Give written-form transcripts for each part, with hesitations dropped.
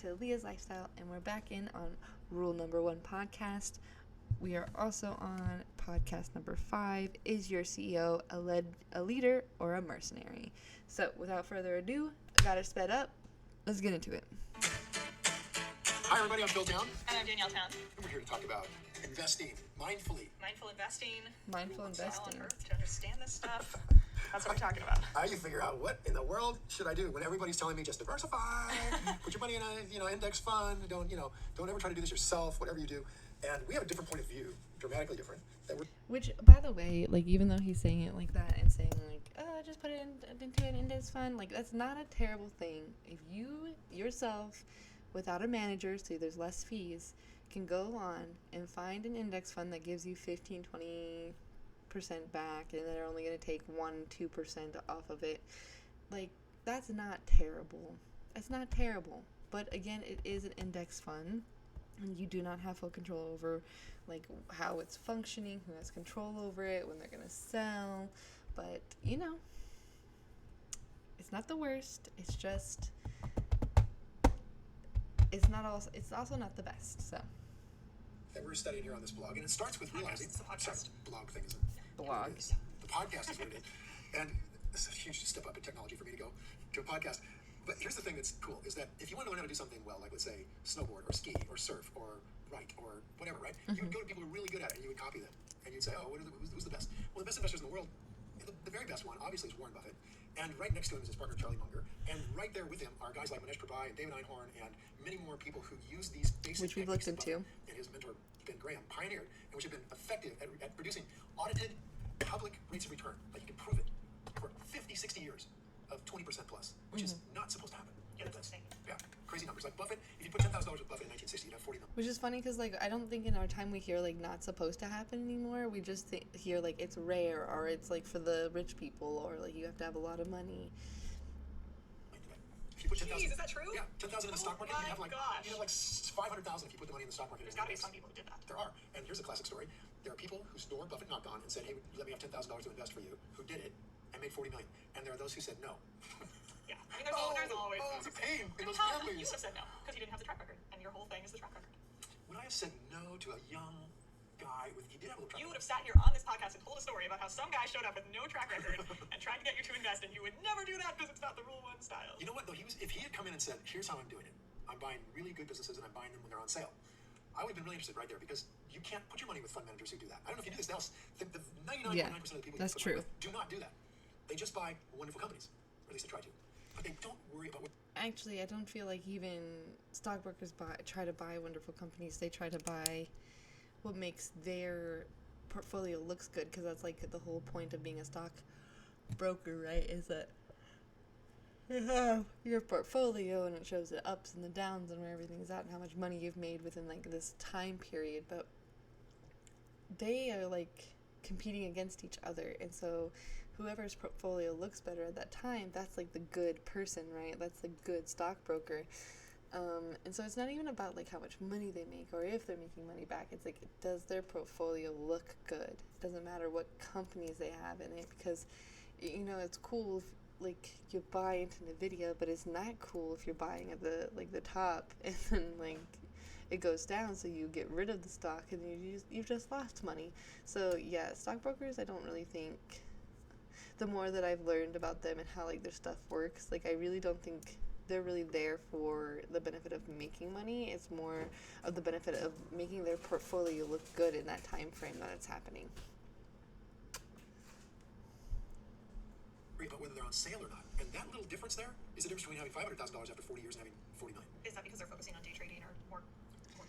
to Leah's Lifestyle, and we're back in on Rule Number 1 podcast. We are also on podcast number 5, Is Your CEO a leader or a mercenary? So, without further ado, I got it sped up. Let's get into it. Hi, everybody. I'm Bill Town. And I'm Danielle Town. And we're here to talk about investing mindfully. Mindful investing. Mindful investing. How on earth to understand this stuff? That's what we're talking about. How you figure out what in the world should I do when everybody's telling me just diversify, put your money in a index fund, don't ever try to do this yourself, whatever you do. And we have a different point of view, dramatically different. Which, by the way, like, even though he's saying it like that and saying like, just put it into an index fund, like, that's not a terrible thing. If you yourself, without a manager, so there's less fees, can go on and find an index fund that gives you 15-20% back, and they're only going to take 1-2% off of it, like, that's not terrible. It's not terrible. But again, it is an index fund, and you do not have full control over, like, how it's functioning, who has control over it, when they're going to sell. But, it's not the worst. It's just, it's also not the best. So that we're studying here on this blog, and it starts with realizing It's a podcast. Blog thing is blog. The podcast is what it is, and it's a huge step up in technology for me to go to a podcast. But here's the thing that's cool, is that if you want to learn how to do something well, like let's say snowboard or ski or surf or write or whatever, right? Mm-hmm. You would go to people who are really good at it and you would copy them. And you'd say, who's the best? Well, the best investors in the world, the very best one, obviously, is Warren Buffett. And right next to him is his partner, Charlie Munger. And right there with him are guys like Manish Prabhai and David Einhorn and many more people who use these basic which we've looked into. And his mentor, Ben Graham, pioneered, and which have been effective at producing audited public rates of return. Like, you can prove it for 50, 60 years of 20% plus, which is not supposed to happen. Yeah, that's insane. Yeah, crazy numbers. Like Buffett, if you put $10,000 with Buffett in 1960, you'd have 40 numbers. Which is funny because, like, I don't think in our time we hear, like, not supposed to happen anymore. We just hear, like, it's rare, or it's, like, for the rich people, or, like, you have to have a lot of money. If you put 10,000, is that true? Yeah, 10,000 in the stock market, you'd have, like, gosh. you'd have, like, 500,000 if you put the money in the stock market. There's got to be some people who did that. There are. And here's a classic story. There are people whose door Buffett knocked on and said, hey, let me have $10,000 to invest for you, who did it and made $40 million. And there are those who said no. Yeah, I mean, there's always it's a pain in those Tom, families. you would have said no, because you didn't have the track record, and your whole thing is the track record. Would I have said no to a young guy he did have a little track You would record? have sat here on this podcast and told a story about how some guy showed up with no track record and tried to get you to invest, and you would never do that because it's not the Rule 1 style. You know what, though? If he had come in and said, here's how I'm doing it. I'm buying really good businesses, and I'm buying them when they're on sale. I would have been really interested right there, because you can't put your money with fund managers who do that. I don't know if you do this now. The 99.9% of the people that's you put money true. with do not do that. They just buy wonderful companies, or at least they try to. But they don't worry about what... Actually, I don't feel like even stockbrokers try to buy wonderful companies. They try to buy what makes their portfolio looks good, because that's, like, the whole point of being a stockbroker, right? Is that you have your portfolio and it shows the ups and the downs and where everything's at and how much money you've made within, like, this time period. But they are, like, competing against each other, and so whoever's portfolio looks better at that time, that's, like, the good person, right? That's the good stockbroker. And so it's not even about, like, how much money they make or if they're making money back. It's like, does their portfolio look good? It doesn't matter what companies they have in it, because, it's cool if, like, you buy into NVIDIA, but it's not cool if you're buying at the top and then, like, it goes down, so you get rid of the stock and you've just lost money. So yeah, stockbrokers, I don't really think, the more that I've learned about them and how, like, their stuff works, like, I really don't think they're really there for the benefit of making money. It's more of the benefit of making their portfolio look good in that time frame that it's happening. But whether they're on sale or not. And that little difference there is the difference between having $500,000 after 40 years and having $40 million. Is that because they're focusing on day trading or more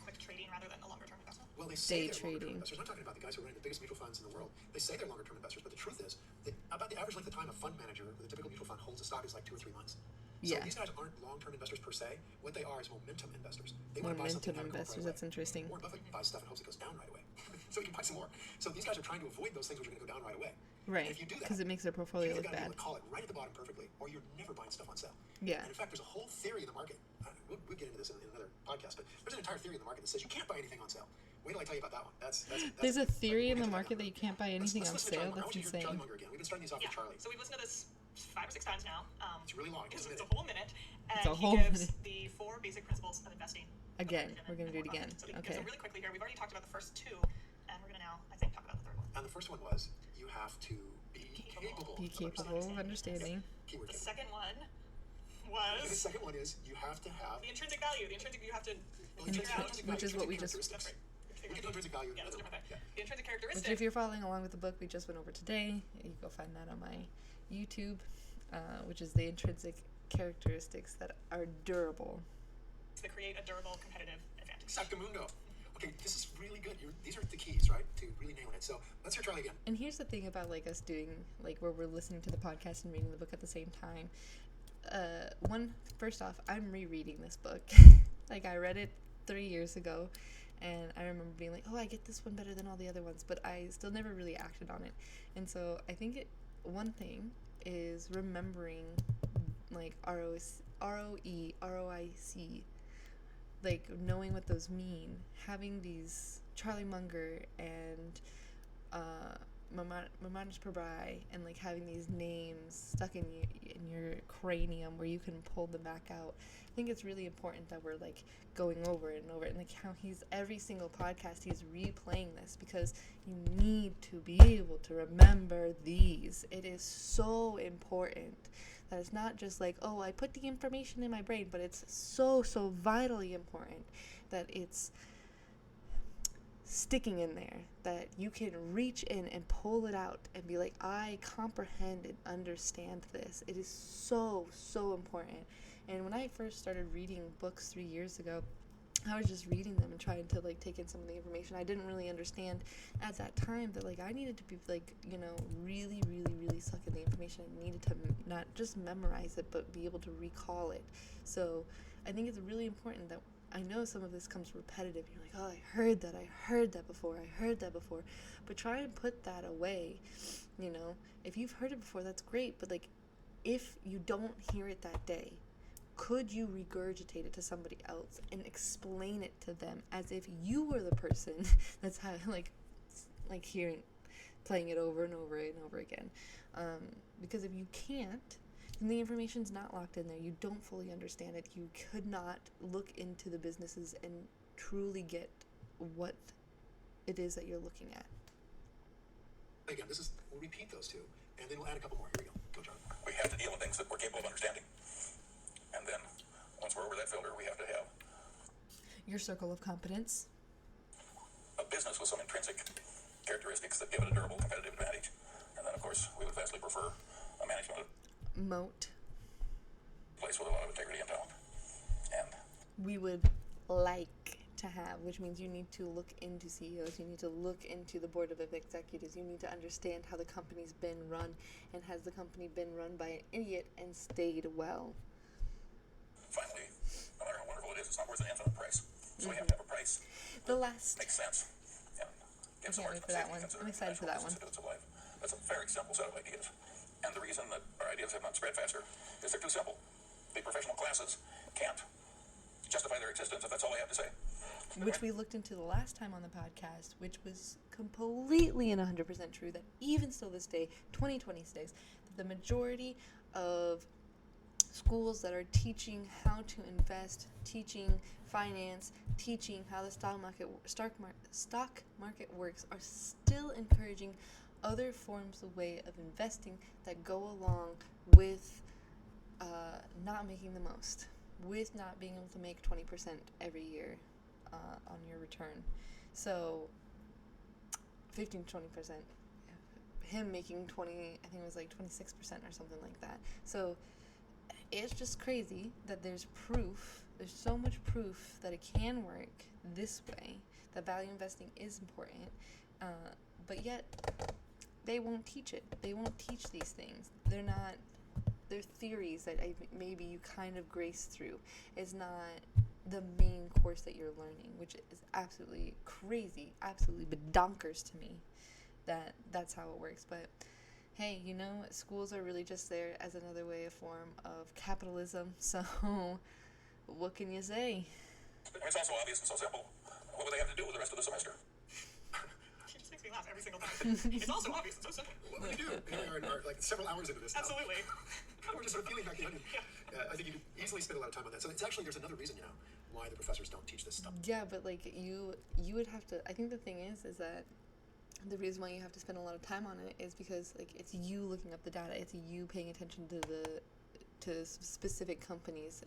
quick trading rather than the longer term investment? Well, they say Day they're trading. longer-term investors. I'm talking about the guys who are running the biggest mutual funds in the world. They say they're longer-term investors, but the truth is that about the average length of time a fund manager with a typical mutual fund holds a stock is like 2 or 3 months. So these guys aren't long-term investors per se. What they are is momentum investors. They want to buy something and have it go up investors, right that's away. interesting. Warren Buffett buys stuff and hopes it goes down right away, so he can buy some more. So these guys are trying to avoid those things which are going to go down right away. Right, and if you do that, because it makes their portfolio you've look got to be bad. able to call it right at the bottom perfectly, or you're never buying stuff on sale. Yeah. And in fact, there's a whole theory in the market. We'll get into this in another podcast, but there's an entire theory in the market that says you can't buy anything on sale. Wait till I tell you about that one. There's a theory in the market that you can't buy anything on Let's listen to sale. Charlie Munger. I That's want you to hear Charlie insane. Munger again. We've been starting these off with Charlie. So we've listened to this 5 or 6 times now. It's really long. It's It's a whole minute. And It's a whole he gives minute. the 4 basic principles of investing. Again, we're going to do it again. So he gives Okay. them really quickly here. We've already talked about the first 2, and we're going to now, I think, talk about the third one. And the first one was, you have to be capable. Be capable of understanding. Keyword The capable. second one The was second one is, you have to have... the intrinsic value. The intrinsic, you have to figure Intrinsic out. value, Which is what we just- That's right. We can do intrinsic value. Yeah, that's a another different thing. one. Yeah. The intrinsic Which, characteristic. if you're following along with the book we just went over today, you can go find that on my YouTube, which is the intrinsic characteristics that are durable. To create a durable competitive advantage. Exactamundo. Okay, this is really good. These are the keys, right, to really nailing it. So let's hear Charlie again. And here's the thing about like us doing like where we're listening to the podcast and reading the book at the same time. First off, I'm rereading this book. Like I read it 3 years ago, and I remember being like, oh, I get this one better than all the other ones, but I still never really acted on it. And so I think one thing is remembering like ROE, ROIC, like knowing what those mean, having these Charlie Munger and Mamanus Pabrai, and like having these names stuck in your cranium where you can pull them back out. I think it's really important that we're like going over it and over it, and like how every single podcast he's replaying this, because you need to be able to remember these. It is so important that it's not just like, oh, I put the information in my brain, but it's so vitally important that it's sticking in there, that you can reach in and pull it out and be like, I comprehend and understand this. It is so important. And when I first started reading books 3 years ago, I was just reading them and trying to like take in some of the information. I didn't really understand at that time that like I needed to be like, really suck in the information. I needed to not just memorize it, but be able to recall it. So I think it's really important that I know some of this comes repetitive. You're like, oh, I heard that before. But try and put that away. If you've heard it before, that's great. But like, if you don't hear it that day, could you regurgitate it to somebody else and explain it to them as if you were the person that's how, like playing it over and over and over again? Because if you can't, then the information's not locked in there. You don't fully understand it. You could not look into the businesses and truly get what it is that you're looking at. Again, we'll repeat those two, and then we'll add a couple more. Here we go. Go, John. We have to deal with things that we're capable of understanding. And then, once we're over that filter, we have to have Your circle of competence. a business with some intrinsic characteristics that give it a durable competitive advantage. And then, of course, we would vastly prefer a management Moat. place with a lot of integrity and talent. And We would like to have, which means you need to look into CEOs, you need to look into the board of executives, you need to understand how the company's been run, and has the company been run by an idiot and stayed well. finally, no matter how wonderful it is, it's not worth an infinite price. So we have to have a price The last, that makes sense. And give some can't wait for that one. I'm excited for that one. Institutes of life. That's a very simple set of ideas. And the reason that our ideas have not spread faster is they're too simple. The professional classes can't justify their existence if that's all they have to say. which we looked into the last time on the podcast, which was completely and 100% true, that even still this day, 2026, that the majority of schools that are teaching how to invest, teaching finance, teaching how the stock market works, are still encouraging other forms of way of investing that go along with not making the most, with not being able to make 20% every year on your return. So 15 to 20%. Him making 20, I think it was like 26% or something like that. So it's just crazy that there's so much proof that it can work this way, that value investing is important, but yet they won't teach it. They won't teach these things. They're theories that maybe you kind of grace through. It's not the main course that you're learning, which is absolutely crazy, absolutely bedonkers to me that that's how it works. But hey, schools are really just there as another form of capitalism, so what can you say? It's also obvious and so simple. What would they have to do with the rest of the semester? She just makes me laugh every single time. It's also obvious. It's so simple. What do you do? Here we are like several hours into this now. Absolutely. We're just sort of peeling back the onion. I think you could easily spend a lot of time on that. So it's actually, there's another reason, why the professors don't teach this stuff. Yeah, but like you would have to. I think the thing is that the reason why you have to spend a lot of time on it is because like it's you looking up the data. It's you paying attention to specific companies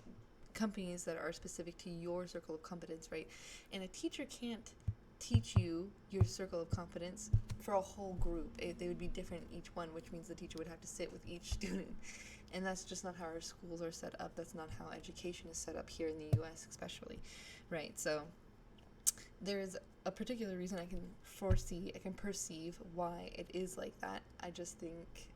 that are specific to your circle of competence, right? And a teacher can't teach you your circle of competence for a whole group. They would be different each one, which means the teacher would have to sit with each student. And that's just not how our schools are set up. That's not how education is set up here in the US especially, right? So there's a particular reason I can perceive why it is like that. I just think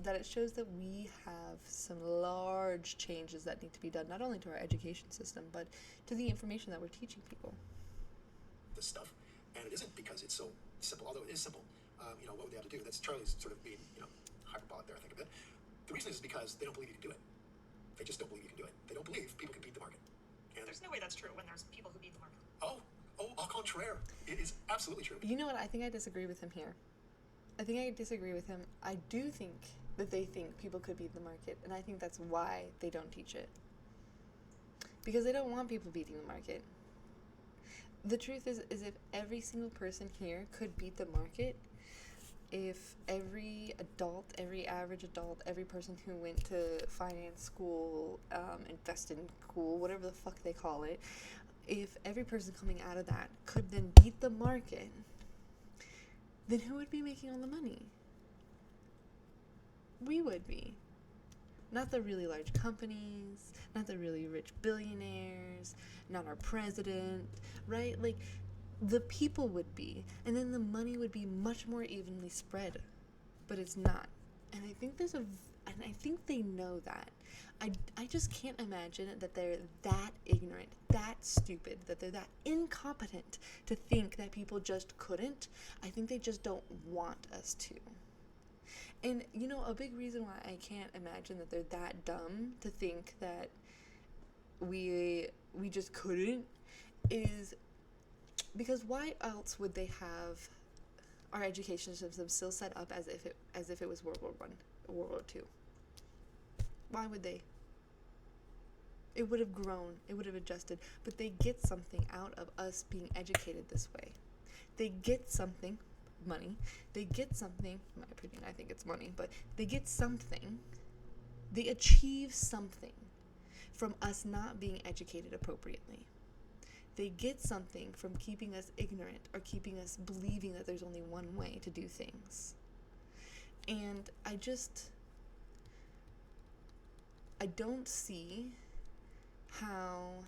that it shows that we have some large changes that need to be done, not only to our education system, but to the information that we're teaching people. This stuff, and it isn't because it's so simple, although it is simple. What would they have to do? That's Charlie's sort of being, hyperbolic there, I think, a bit. The reason is because they don't believe you can do it. They just don't believe you can do it. They don't believe people can beat the market. And There's no way that's true when there's people who beat the market. au contraire. It is absolutely true. You know what? I think I disagree with him here. I do think that they think people could beat the market, and I think that's why they don't teach it. Because they don't want people beating the market. The truth is if every single person here could beat the market, if every average adult, every person who went to finance school, investing school, whatever the fuck they call it, if every person coming out of that could then beat the market, then who would be making all the money? We would be. Not the really large companies, not the really rich billionaires, not our president, right? Like, the people would be, and then the money would be much more evenly spread, but it's not. And I think and I think they know that. I just can't imagine that they're that ignorant, that stupid, that they're that incompetent to think that people just couldn't. I think they just don't want us to. And, a big reason why I can't imagine that they're that dumb to think that we just couldn't is because why else would they have our education system still set up as if it was World War I, World War II? Why would they? It would have grown, it would have adjusted, but they get something out of us being educated this way. They get something, money, they get something, in my opinion, I think it's money, but they get something, they achieve something from us not being educated appropriately. They get something from keeping us ignorant or keeping us believing that there's only one way to do things. And I don't see how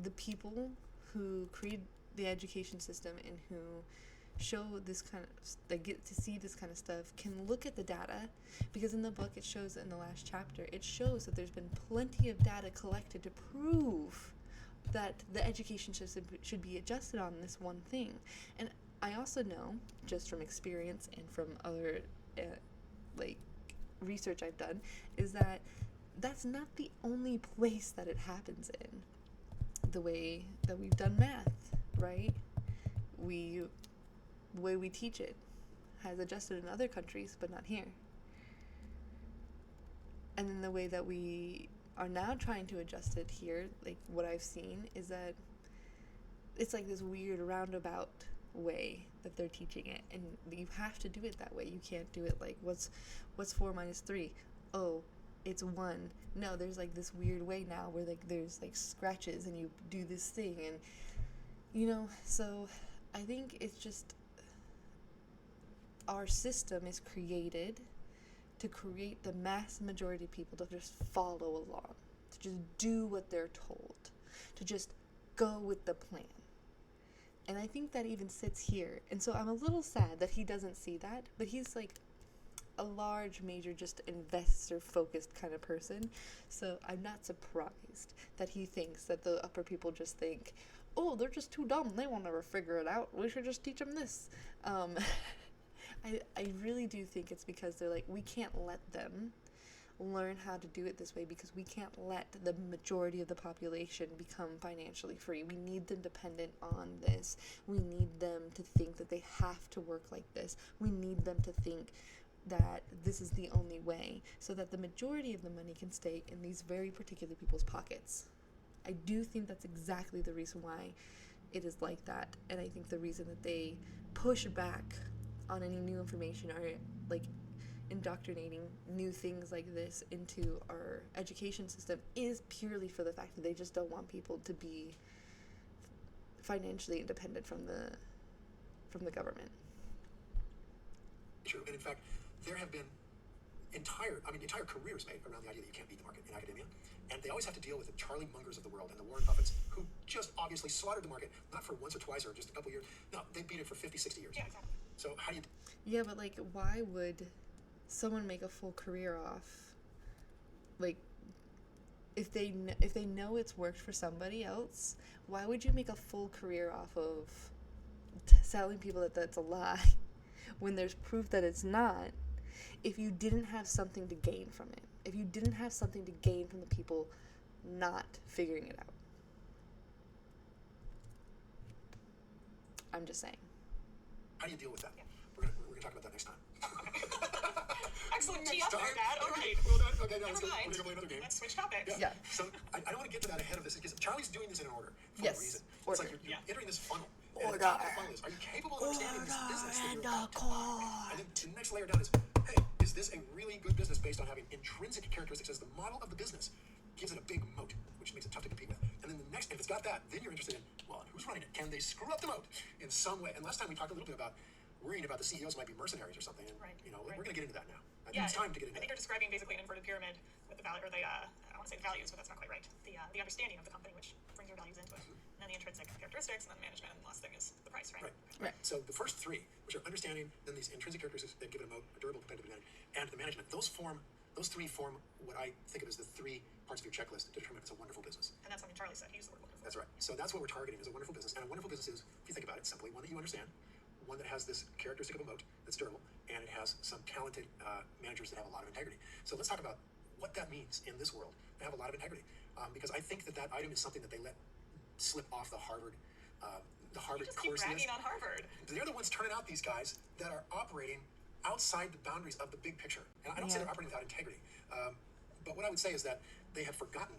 the people who create the education system and who show this kind of, they get to see this kind of stuff, can look at the data, because in the book it shows, in the last chapter, it shows that there's been plenty of data collected to prove that the education system should be adjusted on this one thing. And I also know, just from experience and from other research I've done, is that that's not the only place that it happens in. The way that we've done math, right? The way we teach it has adjusted in other countries, but not here. And then the way that we are now trying to adjust it here, like what I've seen, is that it's like this weird roundabout way that they're teaching it, and you have to do it that way. You can't do it like, what's 4 minus 3? Oh, it's 1. No, there's like this weird way now where like there's like scratches and you do this thing, and so I think it's just our system is created to create the mass majority of people to just follow along, to just do what they're told, to just go with the plan. And I think that even sits here. And so I'm a little sad that he doesn't see that, but he's like a large, major, just investor-focused kind of person. So I'm not surprised that he thinks that the upper people just think, oh, they're just too dumb. They won't ever figure it out. We should just teach them this. I really do think it's because they're like, we can't let them learn how to do it this way, because we can't let the majority of the population become financially free. We need them dependent on this. We need them to think that they have to work like this. We need them to think that this is the only way, so that the majority of the money can stay in these very particular people's pockets. I do think that's exactly the reason why it is like that, and I think the reason that they push back on any new information or like indoctrinating new things like this into our education system is purely for the fact that they just don't want people to be financially independent from the government. True, and in fact, there have been entire careers made around the idea that you can't beat the market in academia, and they always have to deal with the Charlie Mungers of the world and the Warren Buffetts, who just obviously slaughtered the market, not for once or twice or just a couple years. No, they beat it for 50, 60 years. Yeah, exactly. So how do you... Yeah, but like, why would someone make a full career off, like, if they know it's worked for somebody else, why would you make a full career off of telling people that that's a lie when there's proof that it's not, if you didn't have something to gain from it, if you didn't have something to gain from the people not figuring it out? I'm just saying. How do you deal with that? Yeah. We're gonna talk about that next time. Excellent tee up Next there, time? Dad. All right. Well done. Okay, now Never we're mind. gonna play another game. Let's switch topics. Yeah. So I don't want to get to that ahead of this, because Charlie's doing this in an order for Yes. a reason. Order. It's like you're entering this funnel. Order. And the top of the funnel is, are you capable of understanding this business that you're about to buy? And then the next layer down is, hey, is this a really good business based on having intrinsic characteristics as the model of the business gives it a big moat, which makes it tough to compete with. And then the next, if it's got that, then you're interested in, well, who's running it? Can they screw up the moat in some way? And last time we talked a little bit about worrying about the CEOs might be mercenaries or something. And, Right, we're going to get into that now. I think Yeah, it's time to get into I think that. you're describing basically an inverted pyramid with the value, or the I want to say the values, but that's not quite right. The understanding of the company, which brings your values into it, and then the intrinsic characteristics, and then management, and the last thing is the price, right? Right. So the first three, which are understanding, then these intrinsic characteristics that give it a moat, a durable competitive advantage, and the management, those three form what I think of as the three parts of your checklist to determine if it's a wonderful business. And that's something Charlie said. He used the word wonderful. That's right. So that's what we're targeting, is a wonderful business. And a wonderful business is, if you think about it, simply one that you understand, one that has this characteristic of a moat that's durable, and it has some talented managers that have a lot of integrity. So let's talk about what that means in this world to have a lot of integrity, because I think that item is something that they let slip off the Harvard You just keep course list. bragging on Harvard. They're the ones turning out these guys that are operating outside the boundaries of the big picture. And I don't say they're operating without integrity. But what I would say is that they have forgotten,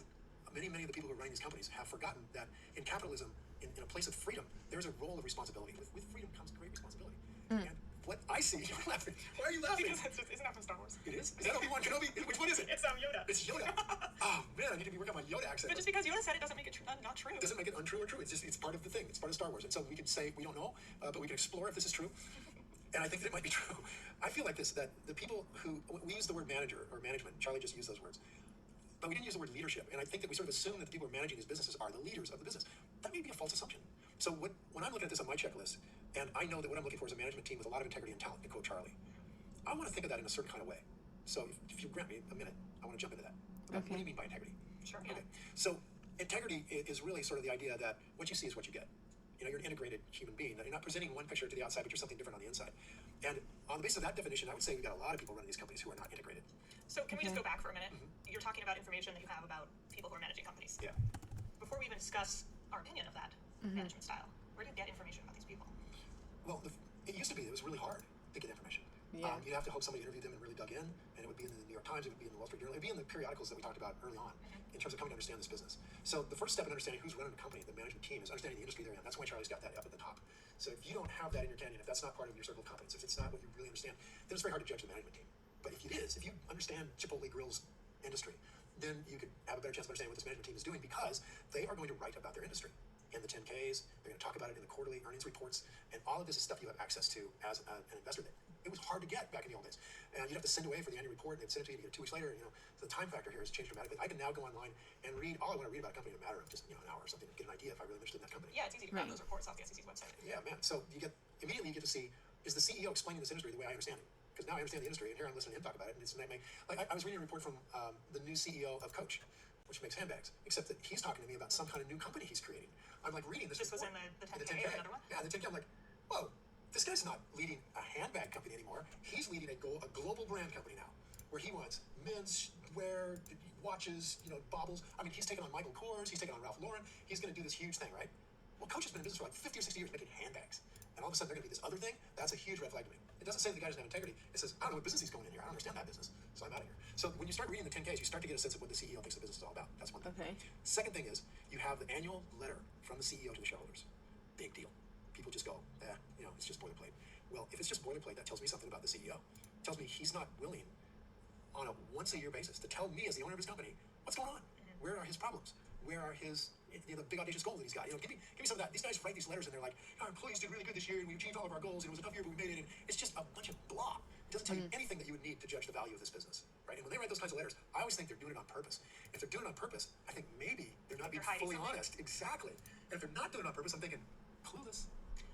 many of the people who are running these companies have forgotten that in capitalism, in a place of freedom, there's a role of responsibility. With freedom comes great responsibility. And what I see, you're laughing. Why are you laughing? Because isn't that from Star Wars? It is? Is that Obi-Wan Kenobi? Which one is it? It's Yoda. It's Yoda. Oh, man, I need to be working on my Yoda accent. But just because Yoda said it doesn't make it not true. It doesn't make it untrue or true. It's part of the thing. It's part of Star Wars. And so we can say we don't know, but we can explore if this is true. And I think that it might be true. I feel like this, that the people who, we use the word manager or management. Charlie just used those words. But we didn't use the word leadership. And I think that we sort of assume that the people who are managing these businesses are the leaders of the business. That may be a false assumption. So when I'm looking at this on my checklist, and I know that what I'm looking for is a management team with a lot of integrity and talent, to quote Charlie, I want to think of that in a certain kind of way. So if you grant me a minute, I want to jump into that. What do you mean by integrity? Sure. Yeah. Okay. So integrity is really sort of the idea that what you see is what you get. You're an integrated human being. That you're not presenting one picture to the outside, but you're something different on the inside. And on the basis of that definition, I would say we've got a lot of people running these companies who are not integrated. So can we just go back for a minute? You're talking about information that you have about people who are managing companies. Yeah. Before we even discuss our opinion of that management style, where do you get information about these people? Well, it used to be, it was really hard to get information. Yeah. You'd have to hope somebody interviewed them and really dug in, and it would be in the New York Times, it would be in the Wall Street Journal, it would be in the periodicals that we talked about early on in terms of coming to understand this business. So the first step in understanding who's running the company, the management team, is understanding the industry they're in. That's why Charlie's got that up at the top. So if you don't have that in your canyon, if that's not part of your circle of competence, if it's not what you really understand, then it's very hard to judge the management team. But if it is, if you understand Chipotle Grill's industry, then you could have a better chance of understanding what this management team is doing, because they are going to write about their industry in the 10Ks. They're going to talk about it in the quarterly earnings reports, and all of this is stuff you have access to as an investor. It was hard to get back in the old days, and you'd have to send away for the annual report, and they'd send it to you, get it 2 weeks later. So the time factor here has changed dramatically. I can now go online and read all I want to read about a company in a matter of just an hour or something, to get an idea if I'm really interested in that company. Yeah, it's easy to grab those reports off the SEC's website. Yeah, man. So you immediately get to see, is the CEO explaining this industry the way I understand it? Because now I understand the industry, and here I'm listening to him talk about it, and it's like I was reading a report from the new CEO of Coach, which makes handbags, except that he's talking to me about some kind of new company he's creating. I'm like reading this. This was report, in the 10K or another one? Yeah, the 10K. I'm like, whoa, this guy's not leading a handbag company anymore. He's leading a global brand company now. where he wants men's wear, watches, baubles. I mean, he's taken on Michael Kors, he's taken on Ralph Lauren. He's going to do this huge thing, right? Well, Coach has been in business for like 50 or 60 years making handbags. And all of a sudden, they're going to be this other thing. That's a huge red flag to me. It doesn't say the guy doesn't have integrity. It says, I don't know what business he's going in here. I don't understand that business. So I'm out of here. So when you start reading the 10Ks, you start to get a sense of what the CEO thinks the business is all about. That's one thing. Okay. Second thing is, you have the annual letter from the CEO to the shareholders. Big deal. People just go, it's just boilerplate. Well, if it's just boilerplate, that tells me something about the CEO. It tells me he's not willing on a once-a-year basis to tell me as the owner of his company what's going on. Where are his problems? Where are his the big audacious goal that he's got? Give me some of that. These guys write these letters and they're like, our employees did really good this year and we achieved all of our goals and it was a tough year but we made it. And it's just a bunch of blah. It doesn't tell you anything that you would need to judge the value of this business, right? And when they write those kinds of letters, I always think they're doing it on purpose. If they're doing it on purpose, I think maybe they're not being fully honest. Exactly. And if they're not doing it on purpose, I'm thinking, clueless.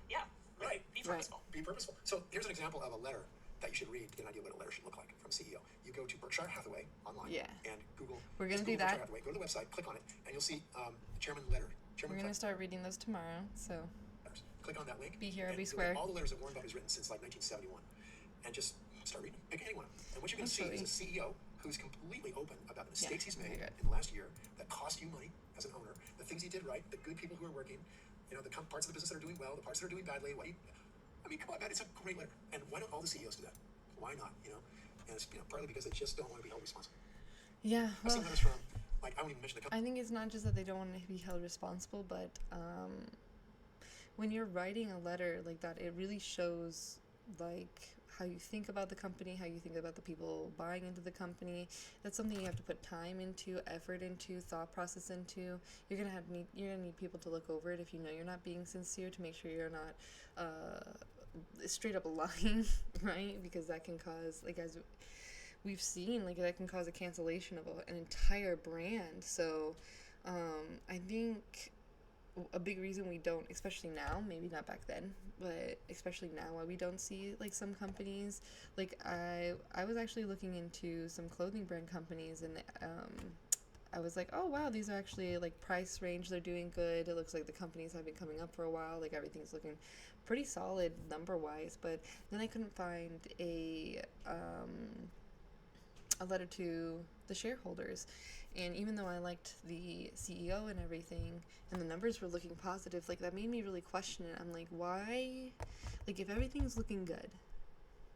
Yeah. Right. Be purposeful. Be purposeful. So here's an example of a letter that you should read to get an idea what a letter should look like from CEO. You go to Berkshire Hathaway online and Google. We're going to do Berkshire that. Hathaway. Go to the website, click on it, and you'll see Chairman letter. We're going to start reading those tomorrow, so click on that link. Be here or be you'll square. get all the letters that Warren Buffett has written since like 1971, and just start reading. Pick any one. And what you're going to see is a CEO who's completely open about the mistakes he's made in the last year that cost you money as an owner, the things he did right, the good people who are working, the parts of the business that are doing well, the parts that are doing badly. Come on, man, it's a great letter. And why don't all the CEOs do that? Why not? And it's partly because they just don't want to be held responsible. Yeah. I've seen letters from, I won't even mention the company. I think it's not just that they don't want to be held responsible, but when you're writing a letter like that, it really shows how you think about the company, how you think about the people buying into the company. That's something you have to put time into, effort into, thought process into. You're gonna need people to look over it if you know you're not being sincere, to make sure you're not straight up lying, right? Because that can cause, as we've seen, that can cause a cancellation of an entire brand. So I think a big reason we don't, especially now, maybe not back then, but especially now, why we don't see some companies, I was actually looking into some clothing brand companies, and I was like, oh wow, these are actually price range, they're doing good, it looks like the companies have been coming up for a while, everything's looking pretty solid number wise. But then I couldn't find a letter to the shareholders. And even though I liked the CEO and everything, and the numbers were looking positive, that made me really question it. I'm like, why? If everything's looking good,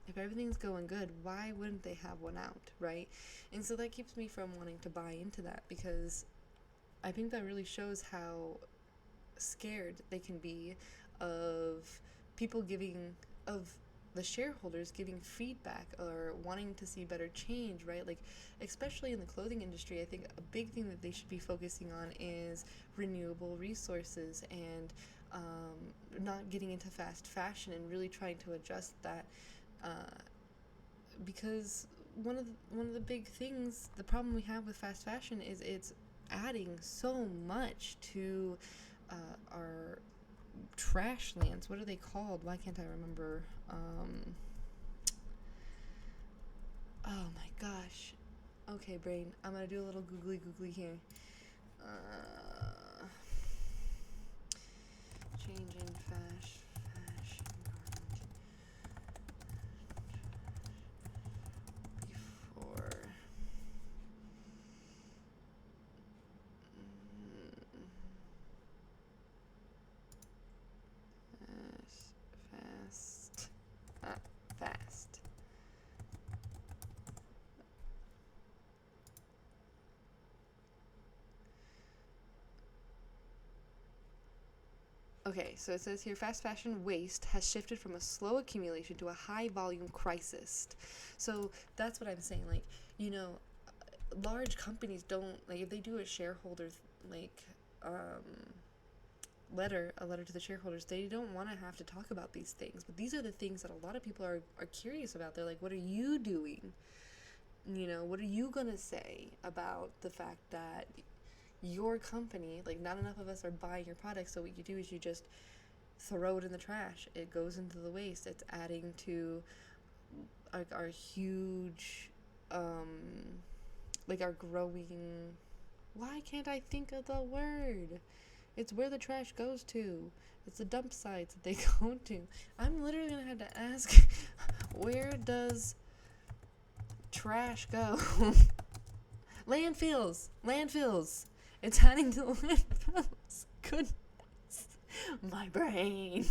if everything's going good, why wouldn't they have one out, right? And so that keeps me from wanting to buy into that, because I think that really shows how scared they can be of people of the shareholders giving feedback or wanting to see better change, right? Especially in the clothing industry, I think a big thing that they should be focusing on is renewable resources and not getting into fast fashion, and really trying to adjust that, because one of the big things, the problem we have with fast fashion is it's adding so much to our trash lands. What are they called? Why can't I remember? Oh my gosh. Okay, brain. I'm gonna do a little googly here. Changing fashion before. Fast. Okay, so it says here, fast fashion waste has shifted from a slow accumulation to a high volume crisis. So that's what I'm saying. Large companies don't, if they do a shareholder a letter to the shareholders, they don't want to have to talk about these things, but these are the things that a lot of people are curious about. They're like, what are you doing? What are you gonna say about the fact that your company, not enough of us are buying your products, so what you do is you just throw it in the trash, it goes into the waste, it's adding to our huge our growing, why can't I think of the word? It's where the trash goes to. It's the dump sites that they go to. I'm literally going to have to ask, where does trash go. Landfills. It's adding to landfills. Goodness. My brain.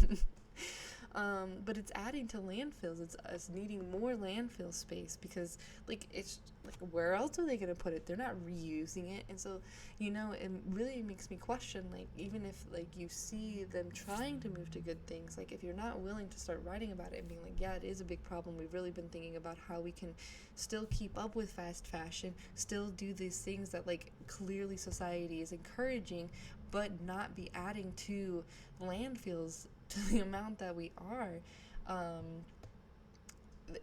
But it's adding to landfills. It's us needing more landfill space because, like, it's like, where else are they going to put it? They're not reusing it. And so, you know, it really makes me question, like, even if, like, you see them trying to move to good things, like, if you're not willing to start writing about it and being like, yeah, it is a big problem. We've really been thinking about how we can still keep up with fast fashion, still do these things that, like, clearly society is encouraging, but not be adding to landfills to the amount that we are.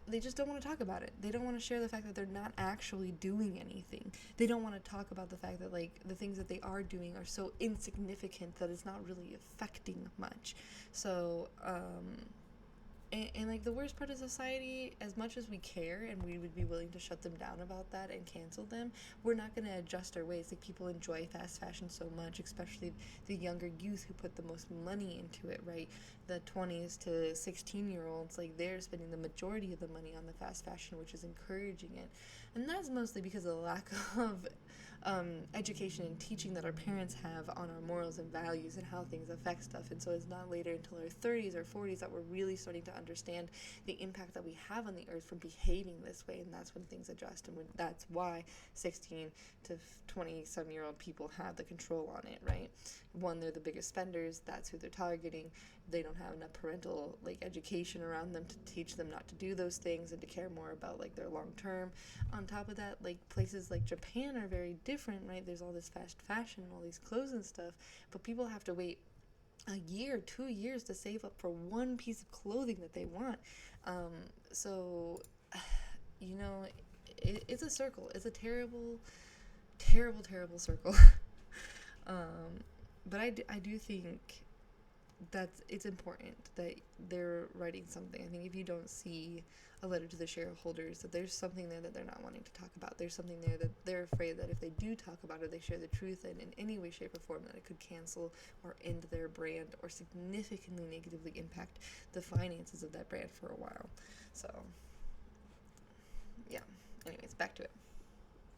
They just don't want to talk about it. They don't want to share the fact that they're not actually doing anything. They don't want to talk about the fact that, like, the things that they are doing are so insignificant that it's not really affecting much. So, and like, the worst part of society, as much as we care and we would be willing to shut them down about that and cancel them, we're not going to adjust our ways. Like, people enjoy fast fashion so much, especially the younger youth who put the most money into it, right? The 20s to 16-year-olds, like, they're spending the majority of the money on the fast fashion, which is encouraging it. And that's mostly because of the lack of education and teaching that our parents have on our morals and values and how things affect stuff. And so it's not later until our 30s or 40s that we're really starting to understand the impact that we have on the earth from behaving this way, and that's when things adjust, and that's why 16 to 20-some-year-old people have the control on it, right? One, they're the biggest spenders, that's who they're targeting. They don't have enough parental, like, education around them to teach them not to do those things and to care more about, like, their long term. On top of that, like, places like Japan are very different, right? There's all this fast fashion and all these clothes and stuff, but people have to wait a year, 2 years to save up for one piece of clothing that they want. So, you know, it's a circle. It's a terrible, terrible, terrible circle. But I do think that it's important that they're writing something. I think if you don't see a letter to the shareholders, that there's something there that they're not wanting to talk about. There's something there that they're afraid that if they do talk about it, they share the truth in any way, shape, or form, that it could cancel or end their brand or significantly negatively impact the finances of that brand for a while. So, yeah. Anyways, back to it.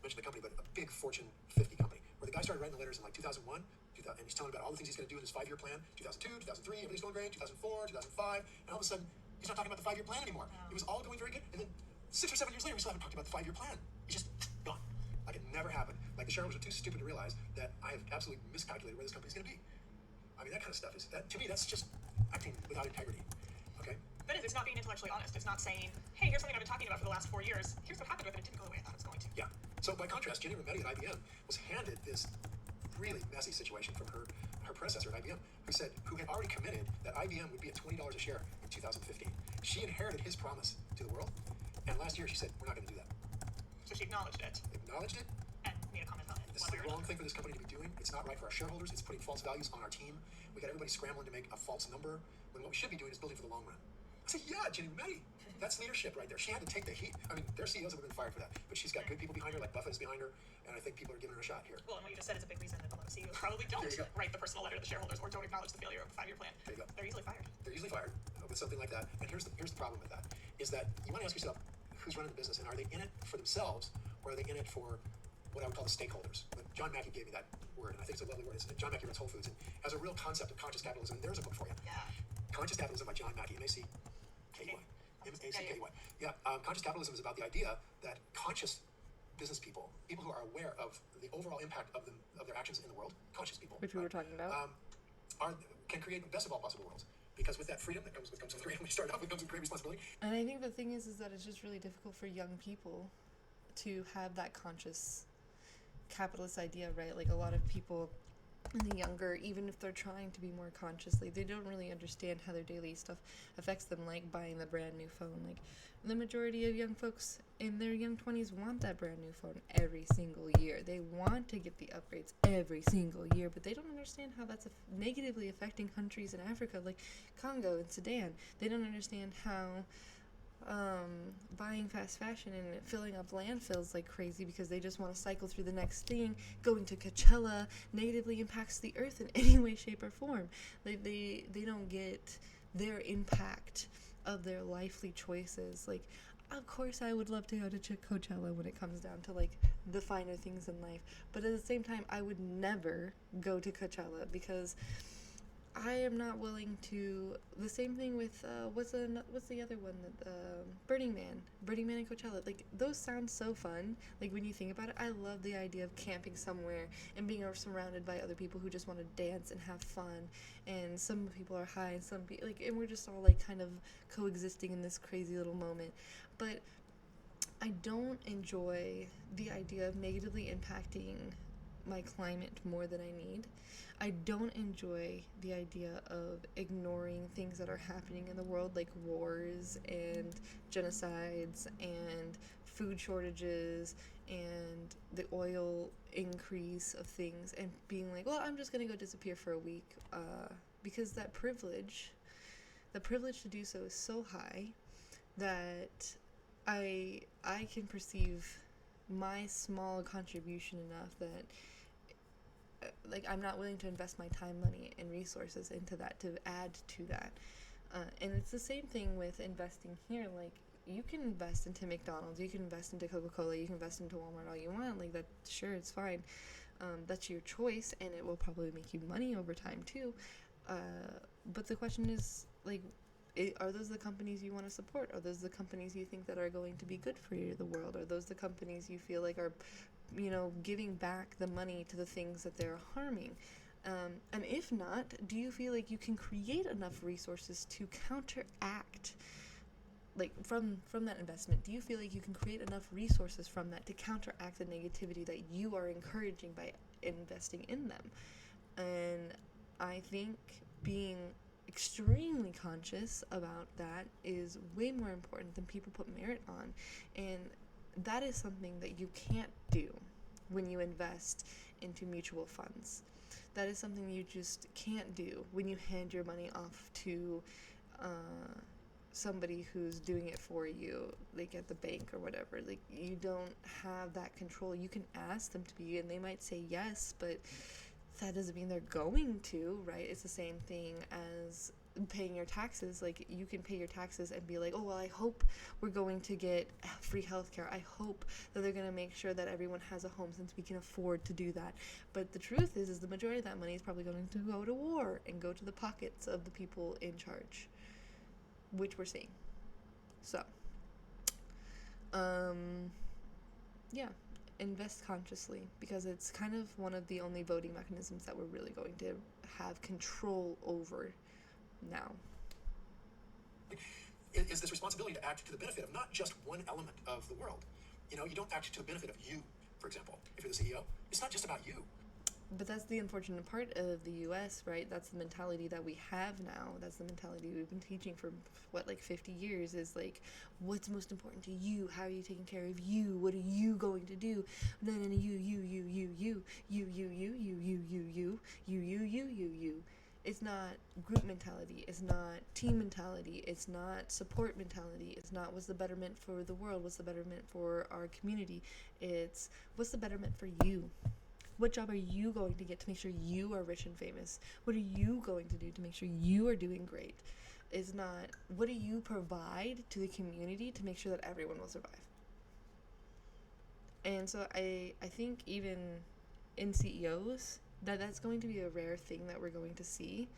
Mention the company, but a big Fortune 50 company, where the guy started writing the letters in like 2001, and he's telling about all the things he's going to do in his 5-year plan. 2002, 2003, everything's going great. 2004, 2005, and all of a sudden, he's not talking about the 5-year plan anymore. It was all going very good, and then 6 or 7 years later, we still haven't talked about the 5-year plan. It's just gone. Like, it never happened. Like, the shareholders are too stupid to realize that I have absolutely miscalculated where this company's going to be. I mean, that kind of stuff is, that to me, that's just acting without integrity. Okay? But it's not being intellectually honest. It's not saying, hey, here's something I've been talking about for the last 4 years. Here's what happened with it. It didn't go the way I thought it was going to. Yeah. So by contrast, Jenny Rometty at IBM was handed this really messy situation from her predecessor at IBM, who had already committed that IBM would be at $20 a share in 2015. She inherited his promise to the world, and last year she said, we're not going to do that. So she acknowledged it. And made a comment on it. This is the wrong thing for this company to be doing. It's not right for our shareholders. It's putting false values on our team. We got everybody scrambling to make a false number, when what we should be doing is building for the long run. I said, yeah, Jenny Rometty. That's leadership right there. She had to take the heat. I mean, their CEOs have been fired for that, but she's got good people behind her, like Buffett is behind her, and I think people are giving her a shot here. Well, and what you just said is a big reason that a lot of CEOs probably don't write the personal letter to the shareholders or don't acknowledge the failure of the 5-year plan. There you go. They're easily fired. They're usually fired with something like that. And here's the problem with that, is that you want to ask yourself, who's running the business, and are they in it for themselves, or are they in it for what I would call the stakeholders? But John Mackey gave me that word, and I think it's a lovely word. John Mackey runs Whole Foods and has a real concept of conscious capitalism, and there's a book for you. Yeah. Conscious Capitalism by John Mackey, M-A-C-K-E-Y. M-A-C-K-E-Y. Yeah, conscious capitalism is about the idea that conscious business people who are aware of the overall impact of their actions in the world, conscious people, Which we were talking about. Can create the best of all possible worlds. Because with that freedom that comes with great, when you start off, it comes with great responsibility. And I think the thing is that it's just really difficult for young people to have that conscious capitalist idea, right? Like, a lot of people in the younger, even if they're trying to be more consciously, they don't really understand how their daily stuff affects them, like buying the brand new phone. Like, the majority of young folks in their young 20s want that brand new phone every single year. They want to get the upgrades every single year, but they don't understand how that's negatively affecting countries in Africa, like Congo and Sudan. They don't understand how buying fast fashion and filling up landfills like crazy because they just want to cycle through the next thing, going to Coachella, negatively impacts the earth in any way, shape, or form. They don't get their impact of their lively choices. Like, of course I would love to go to Coachella when it comes down to like the finer things in life, but at the same time I would never go to Coachella because I am not willing to. The same thing with what's the other one that Burning Man and Coachella. Like those sound so fun. Like when you think about it, I love the idea of camping somewhere and being surrounded by other people who just want to dance and have fun. And some people are high, and some people and we're just all like kind of coexisting in this crazy little moment. But I don't enjoy the idea of negatively impacting my climate more than I need. I don't enjoy the idea of ignoring things that are happening in the world, like wars and genocides and food shortages and the oil increase of things, and being like, well, I'm just going to go disappear for a week, because that privilege to do so is so high that I can perceive my small contribution enough that like I'm not willing to invest my time, money, and resources into that to add to that. And it's the same thing with investing here. Like you can invest into McDonald's, you can invest into Coca-Cola, you can invest into Walmart all you want. Like that, sure, it's fine. That's your choice, and it will probably make you money over time too. But the question is, like, are those the companies you want to support? Are those the companies you think that are going to be good for the world? Are those the companies you feel like are, giving back the money to the things that they're harming? And if not, do you feel like you can create enough resources to counteract, like from that investment? Do you feel like you can create enough resources from that to counteract the negativity that you are encouraging by investing in them? And I think being extremely conscious about that is way more important than people put merit on. And that is something that you can't do when you invest into mutual funds. That is something you just can't do when you hand your money off to somebody who's doing it for you, like at the bank or whatever. Like you don't have that control. You can ask them to be, and they might say yes, but that doesn't mean they're going to, right? It's the same thing as paying your taxes. Like you can pay your taxes and be like, oh well, I hope we're going to get free healthcare. I hope that they're going to make sure that everyone has a home since we can afford to do that. But the truth is the majority of that money is probably going to go to war and go to the pockets of the people in charge, which we're seeing. So, yeah, invest consciously, because it's kind of one of the only voting mechanisms that we're really going to have control over now. Is this responsibility to act to the benefit of not just one element of the world. You don't act to the benefit of you, for example, if you're the CEO. It's not just about you. But that's the unfortunate part of the U.S., right? That's the mentality that we have now. That's the mentality we've been teaching for, 50 years, is like, what's most important to you? How are you taking care of you? What are you going to do? No, you. It's not group mentality. It's not team mentality. It's not support mentality. It's not what's the betterment for the world? What's the betterment for our community? It's what's the betterment for you? What job are you going to get to make sure you are rich and famous? What are you going to do to make sure you are doing great? It's not, what do you provide to the community to make sure that everyone will survive? And so I think even in CEOs, that's going to be a rare thing that we're going to see.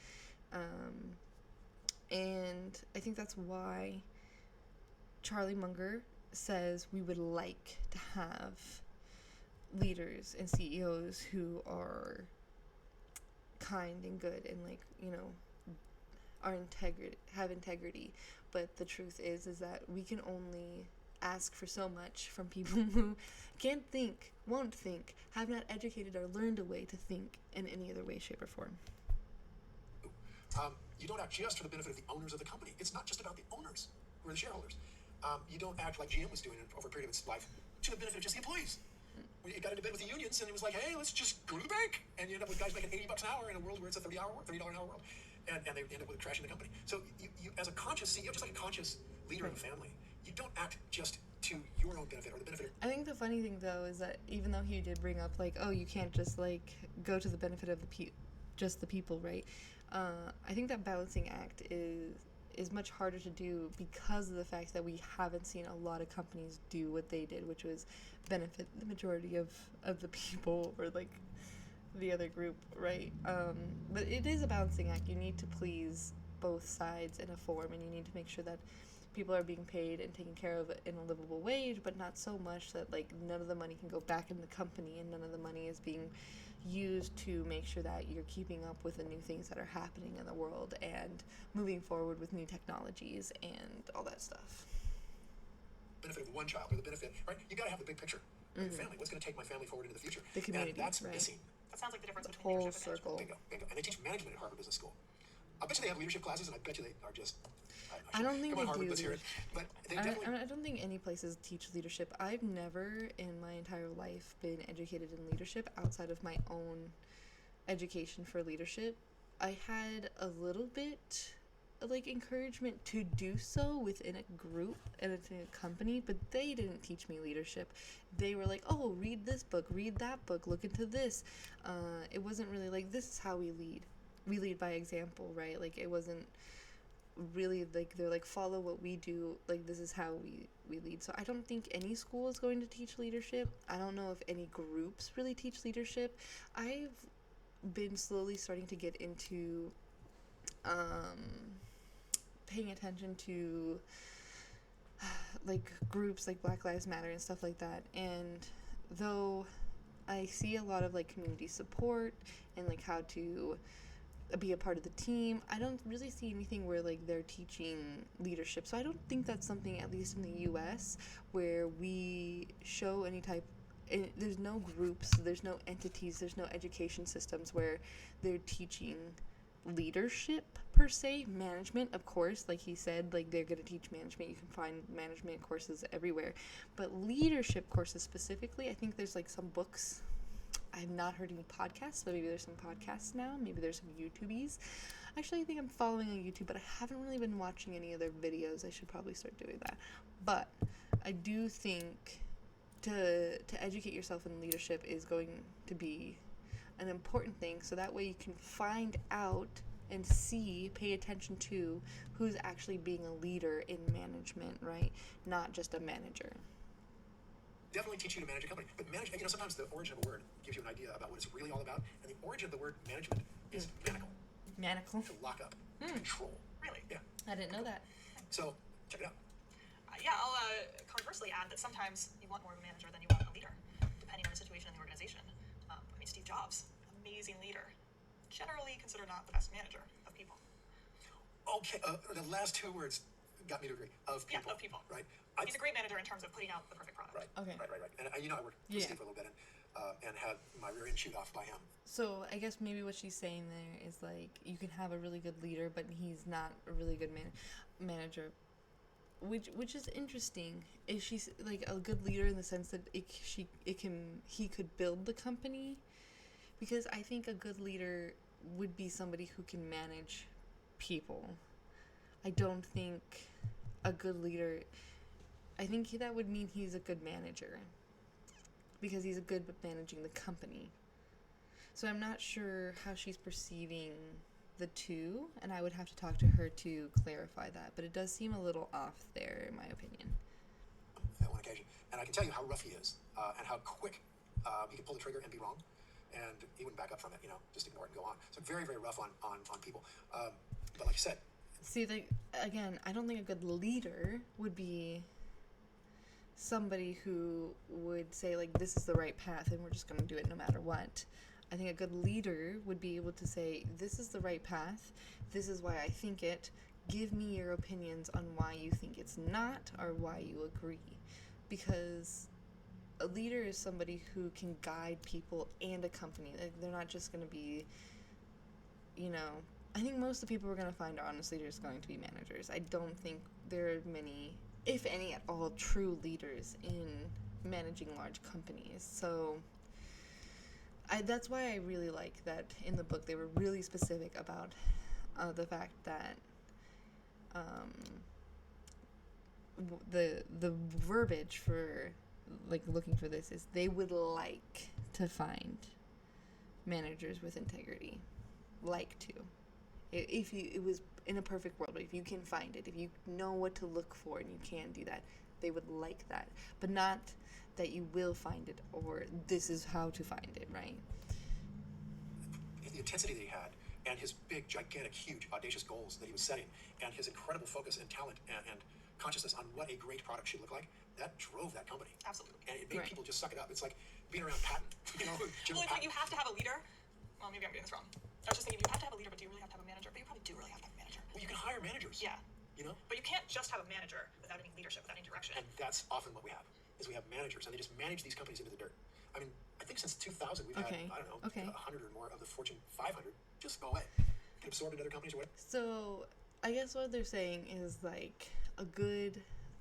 And I think that's why Charlie Munger says we would like to have leaders and CEOs who are kind and good and have integrity. But the truth is that we can only ask for so much from people who can't think, won't think, have not educated or learned a way to think in any other way, shape, or form. You don't act just for the benefit of the owners of the company. It's not just about the owners who are the shareholders. You don't act like GM was doing over a period of its life to the benefit of just the employees. It got into bed with the unions, and it was like, hey, let's just go to the bank. And you end up with guys making $80 an hour in a world where it's a $30 an hour world. And they end up with crashing the company. So you as a conscious CEO, just like a conscious leader of a family, you don't act just to your own benefit or the benefit of... I think the funny thing, though, is that even though he did bring up, you can't just, go to the benefit of just the people, right? I think that balancing act is much harder to do because of the fact that we haven't seen a lot of companies do what they did, which was benefit the majority of the people, or like the other group, right? But it is a balancing act. You need to please both sides in a form, and you need to make sure that people are being paid and taken care of in a livable wage, but not so much that like none of the money can go back in the company and none of the money is being used to make sure that you're keeping up with the new things that are happening in the world and moving forward with new technologies and all that stuff. Benefit of one child, or the benefit, right? You got to have the big picture. Right? The family. What's going to take my family forward into the future? The community, and that's right. missing. That sounds like the difference The between whole leadership and circle. management. Bingo. And they teach management at Harvard Business School. I bet you they have leadership classes, and I bet you they are just. I don't think come on, they Harvard, do let's hear it. But they I definitely. don't think any places teach leadership. I've never in my entire life been educated in leadership outside of my own education for leadership. I had a little bit like encouragement to do so within a group and within a company, but they didn't teach me leadership. They were like, oh, read this book, read that book, look into this. It wasn't really like, this is how we lead. We lead by example, right? Like, it wasn't really like, they're like, follow what we do, like, this is how we lead. So I don't think any school is going to teach leadership. I don't know if any groups really teach leadership. I've been slowly starting to get into paying attention to like groups like Black Lives Matter and stuff like that, and though I see a lot of like community support and like how to be a part of the team, I don't really see anything where like they're teaching leadership. So I don't think that's something, at least in the US, where we show any type. There's no groups, there's no entities, there's no education systems where they're teaching leadership per se. Management, of course, like he said, like they're going to teach management. You can find management courses everywhere, but leadership courses specifically, I think there's like some books. I've not heard any podcasts, but maybe there's some podcasts now. Maybe there's some YouTubies. Actually, I think I'm following on YouTube, but I haven't really been watching any other videos. I should probably start doing that. But I do think to educate yourself in leadership is going to be an important thing, so that way you can find out and see, pay attention to who's actually being a leader in management, right? Not just a manager. Definitely teach you to manage a company. But manage, sometimes the origin of a word gives you an idea about what it's really all about. And the origin of the word management is manacle. Manacle? To lock up, to control. Really? Yeah. I didn't know that. So, check it out. Yeah, I'll conversely add that sometimes you want more of a manager than you want a leader, depending on the situation in the organization. Steve Jobs, amazing leader, generally considered not the best manager of people. Okay, the last two words got me to agree. Of people. Yeah, of people. Right? He's a great manager in terms of putting out the perfect product. Right. Okay. Right. And I worked with Steve for a little bit and had my rear end chewed off by him. So I guess maybe what she's saying there is like, you can have a really good leader, but he's not a really good manager. Which is interesting. Is she like a good leader in the sense that he could build the company? Because I think a good leader would be somebody who can manage people. I don't think a good leader, I think that would mean he's a good manager, because he's good at managing the company. So I'm not sure how she's perceiving the two, and I would have to talk to her to clarify that, but it does seem a little off there in my opinion. On one occasion. And I can tell you how rough he is, and how quick he can pull the trigger and be wrong. And he wouldn't back up from it, just ignore it and go on. So very, very rough on people. But like you said. See, like, again, I don't think a good leader would be somebody who would say, like, this is the right path and we're just going to do it no matter what. I think a good leader would be able to say, this is the right path, this is why I think it, give me your opinions on why you think it's not or why you agree. Because a leader is somebody who can guide people and a company. Like, they're not just going to be, I think most of the people we're going to find are honest leaders going to be managers. I don't think there are many, if any at all, true leaders in managing large companies. So that's why I really like that in the book they were really specific about the fact that the verbiage for like looking for this is they would like to find managers with integrity. Like to. It was in a perfect world, if you can find it, if you know what to look for and you can do that, they would like that. But not that you will find it or this is how to find it, right? The intensity that he had, and his big, gigantic, huge, audacious goals that he was setting, and his incredible focus and talent and consciousness on what a great product should look like, that drove that company. Absolutely. And it made Right. people just suck it up. It's like being around Patton, Jim Well, it's like Patton. you have to have a leader. Well, maybe I'm getting this wrong. I was just thinking you have to have a leader, but do you really have to have a manager? But you probably do really have to have a manager. Well, you can hire managers. Yeah. You know? But you can't just have a manager without any leadership, without any direction. And that's often what we have, is we have managers, and they just manage these companies into the dirt. I mean, I think since 2000, we've Okay. had, I don't know, Okay. 100 or more of the Fortune 500 just go away. Get absorbed into other companies or whatever. So I guess what they're saying is like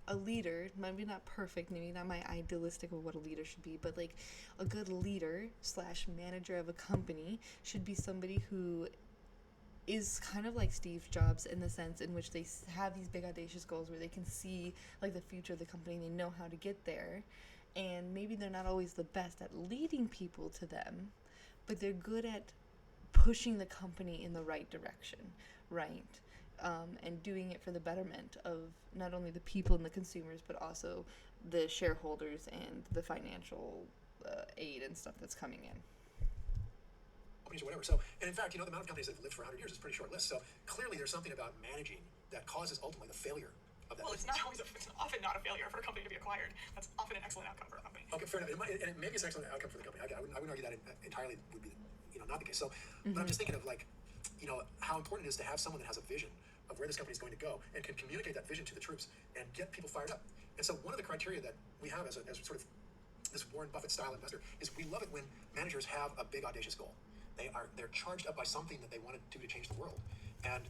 a leader, maybe not perfect, maybe not my idealistic of what a leader should be, but like a good leader / manager of a company should be somebody who is kind of like Steve Jobs in the sense in which they have these big audacious goals where they can see like the future of the company, they know how to get there, and maybe they're not always the best at leading people to them, but they're good at pushing the company in the right direction, right? And doing it for the betterment of not only the people and the consumers, but also the shareholders and the financial aid and stuff that's coming in. Companies or whatever. So, and in fact, the amount of companies that have lived for 100 years is a pretty short list. So clearly there's something about managing that causes ultimately the failure of that Well, it's business. not always it's often not a failure for a company to be acquired. That's often an excellent outcome for a company. Okay, fair enough. And maybe it's an excellent outcome for the company. I wouldn't argue that entirely would be, not the case. So, but I'm just thinking of like, how important it is to have someone that has a vision of where this company is going to go and can communicate that vision to the troops and get people fired up. And so one of the criteria that we have as sort of this Warren Buffett style investor is we love it when managers have a big audacious goal. They're charged up by something that they want to do to change the world. And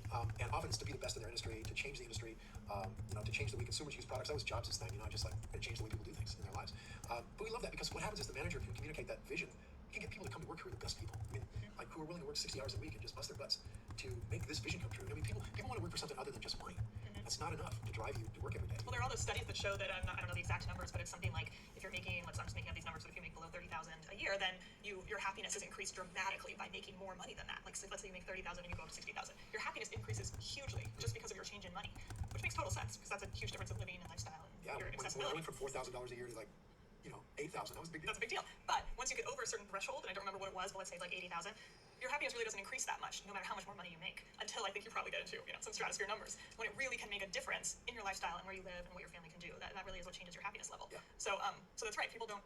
often it's to be the best in their industry, to change the industry, to change the way consumers use products. That was Jobs' thing, just like to change the way people do things in their lives. But we love that because what happens is the manager can communicate that vision. You can get people to come to work who are the best people. I mean, like who are willing to work 60 hours a week and just bust their butts to make this vision come true. I mean, people want to work for something other than just money. That's not enough to drive you to work every day. Well, there are all those studies that show that I don't know the exact numbers, but it's something like if you're making, I'm just making up these numbers, but if you make below $30,000 a year, then your happiness is increased dramatically by making more money than that. Like, so let's say you make $30,000 and you go up to $60,000, your happiness increases hugely just because of your change in money, which makes total sense because that's a huge difference in living and lifestyle and Yeah, your when I accessibility. went from $4,000 a year to like, 8,000, that was a big deal. That's a big deal. But once you get over a certain threshold, and I don't remember what it was, but let's say like 80,000, your happiness really doesn't increase that much, no matter how much more money you make, until I think you probably get into some stratosphere numbers, when it really can make a difference in your lifestyle and where you live and what your family can do. That really is what changes your happiness level. Yeah. So that's right. People do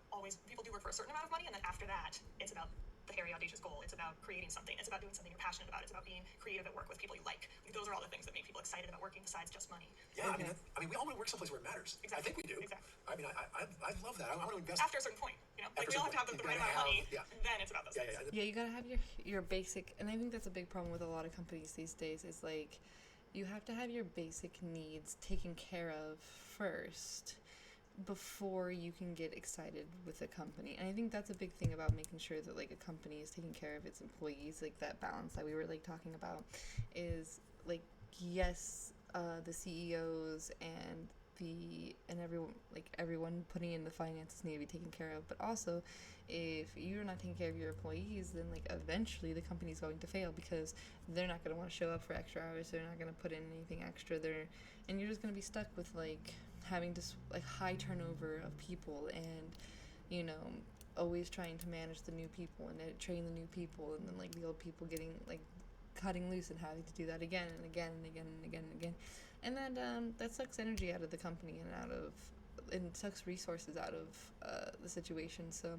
work for a certain amount of money, and then after that, it's about the hairy, audacious goal. It's about creating something. It's about doing something you're passionate about. It's about being creative at work with people you like. Those are all the things that make people excited about working besides just money. Yeah, I mean, we all want to work someplace where it matters. Exactly. I think we do. Exactly. I mean, I love that. I want to invest. After a certain point, like After we all a have to certain have the point, right amount of money. yeah. Then it's about those things. Yeah, you gotta have your basic, and I think that's a big problem with a lot of companies these days, is like you have to have your basic needs taken care of first before you can get excited with a company. And I think that's a big thing about making sure that like a company is taking care of its employees, like that balance that we were like talking about is like, yes, the CEOs and everyone putting in the finances need to be taken care of, but also if you're not taking care of your employees, then like eventually the company's going to fail because they're not going to want to show up for extra hours, they're not going to put in anything extra there, and you're just going to be stuck with like having to like high turnover of people and always trying to manage the new people and train the new people, and then like the old people getting like cutting loose and having to do that again and again and again and again and again. And that sucks energy out of the company and sucks resources out of the situation. So,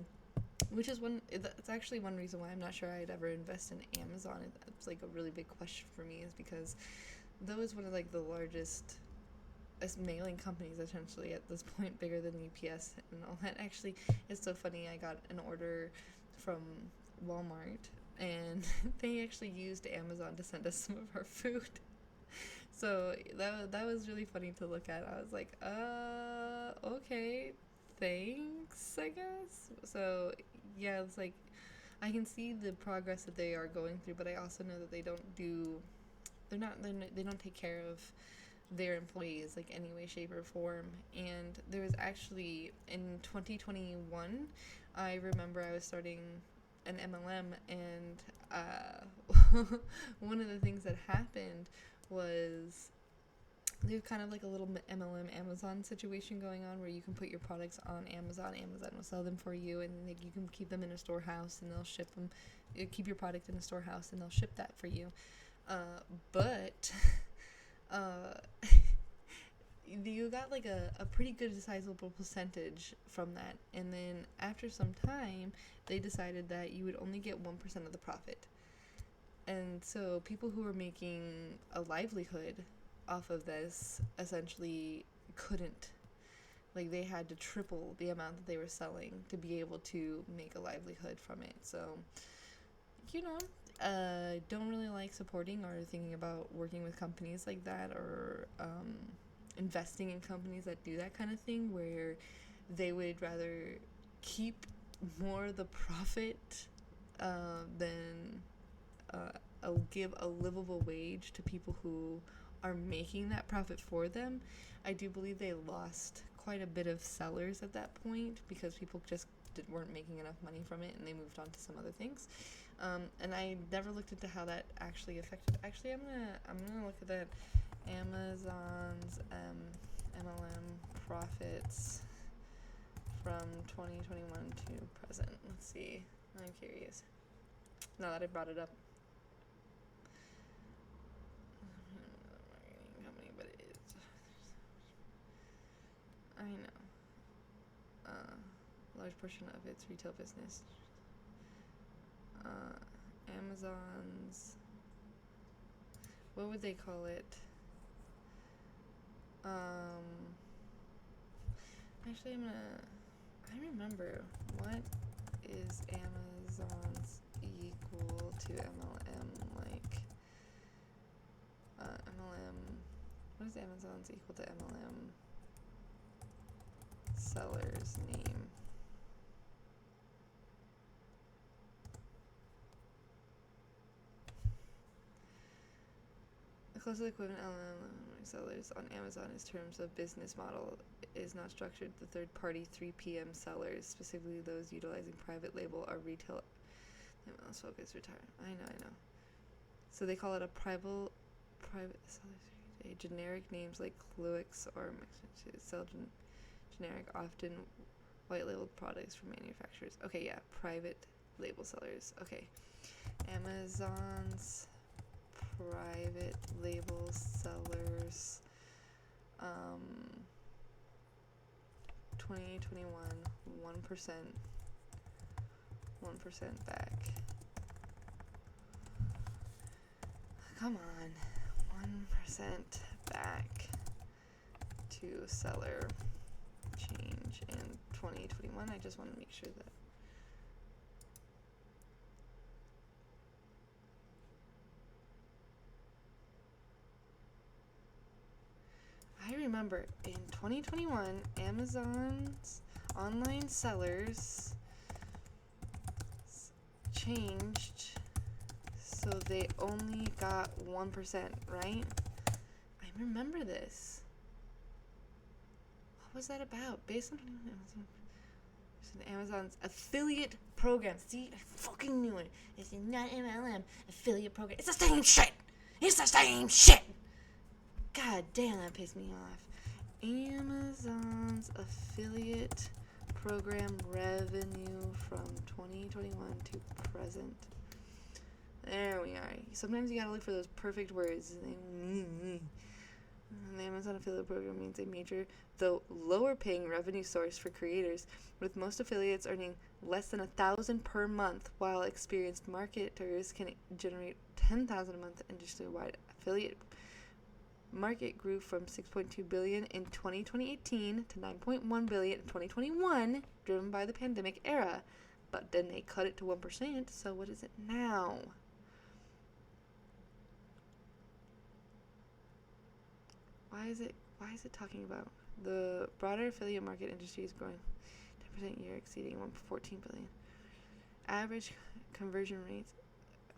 which is it's actually one reason why I'm not sure I'd ever invest in Amazon. It's like a really big question for me, is because that was one of like the largest mailing companies essentially at this point, bigger than UPS and all that. Actually, it's so funny. I got an order from Walmart, and they actually used Amazon to send us some of our food. So that was really funny to look at. I was like, okay, thanks, I guess. So yeah, it's like I can see the progress that they are going through, but I also know that they don't take care of their employees like any way, shape, or form. And there was actually in 2021, I remember I was starting an MLM, and one of the things that happened was they have kind of like a little MLM Amazon situation going on where you can put your products on Amazon. Amazon will sell them for you, and like, you can keep them in a storehouse and they'll ship them. You keep your product in a storehouse and they'll ship that for you. But you got like a pretty good sizable percentage from that. And then after some time, they decided that you would only get 1% of the profit. And so people who were making a livelihood off of this essentially couldn't. Like, they had to triple the amount that they were selling to be able to make a livelihood from it. So, don't really like supporting or thinking about working with companies like that, or investing in companies that do that kind of thing, where they would rather keep more of the profit than give a livable wage to people who are making that profit for them. I do believe they lost quite a bit of sellers at that point because people just weren't making enough money from it, and they moved on to some other things. And I never looked into how that actually affected. Actually, I'm gonna look at that. Amazon's MLM profits from 2021 to present. Let's see. I'm curious. Now that I brought it up. Company, but it's, I know. Large portion of its retail business. Amazon's, what would they call it? Actually, I remember, what is Amazon's equal to MLM, like, MLM, what is Amazon's equal to MLM seller's name? The closest equivalent MLM sellers on Amazon is terms of business model is not structured. The third-party 3PM sellers, specifically those utilizing private label, are retail MLS focus retire. I know. So they call it a private sellers. Generic names like Cluix or Mexican sell generic, often white-labeled products from manufacturers. Okay, yeah, private label sellers. Okay, Amazon's private label sellers, 2021, 1% back. Come on, 1% back to seller change in 2021. I just want to make sure that I remember in 2021, Amazon's online sellers changed so they only got 1%, right? I remember this. What was that about? Based on Amazon's affiliate program. See, I fucking knew it. It's not MLM affiliate program. It's the same shit. It's the same shit. God damn, that pissed me off. Amazon's affiliate program revenue from 2021 to present. There we are. Sometimes you gotta look for those perfect words. The Amazon affiliate program means a major, though lower paying revenue source for creators, with most affiliates earning less than $1,000 per month, while experienced marketers can generate $10,000 a month. Industry-wide affiliate market grew from $6.2 billion in 2018 to $9.1 billion in 2021, driven by the pandemic era. But then they cut it to 1%, so what is it now? Why is it talking about the broader affiliate market industry is growing 10% year, exceeding 14 billion. Average conversion rates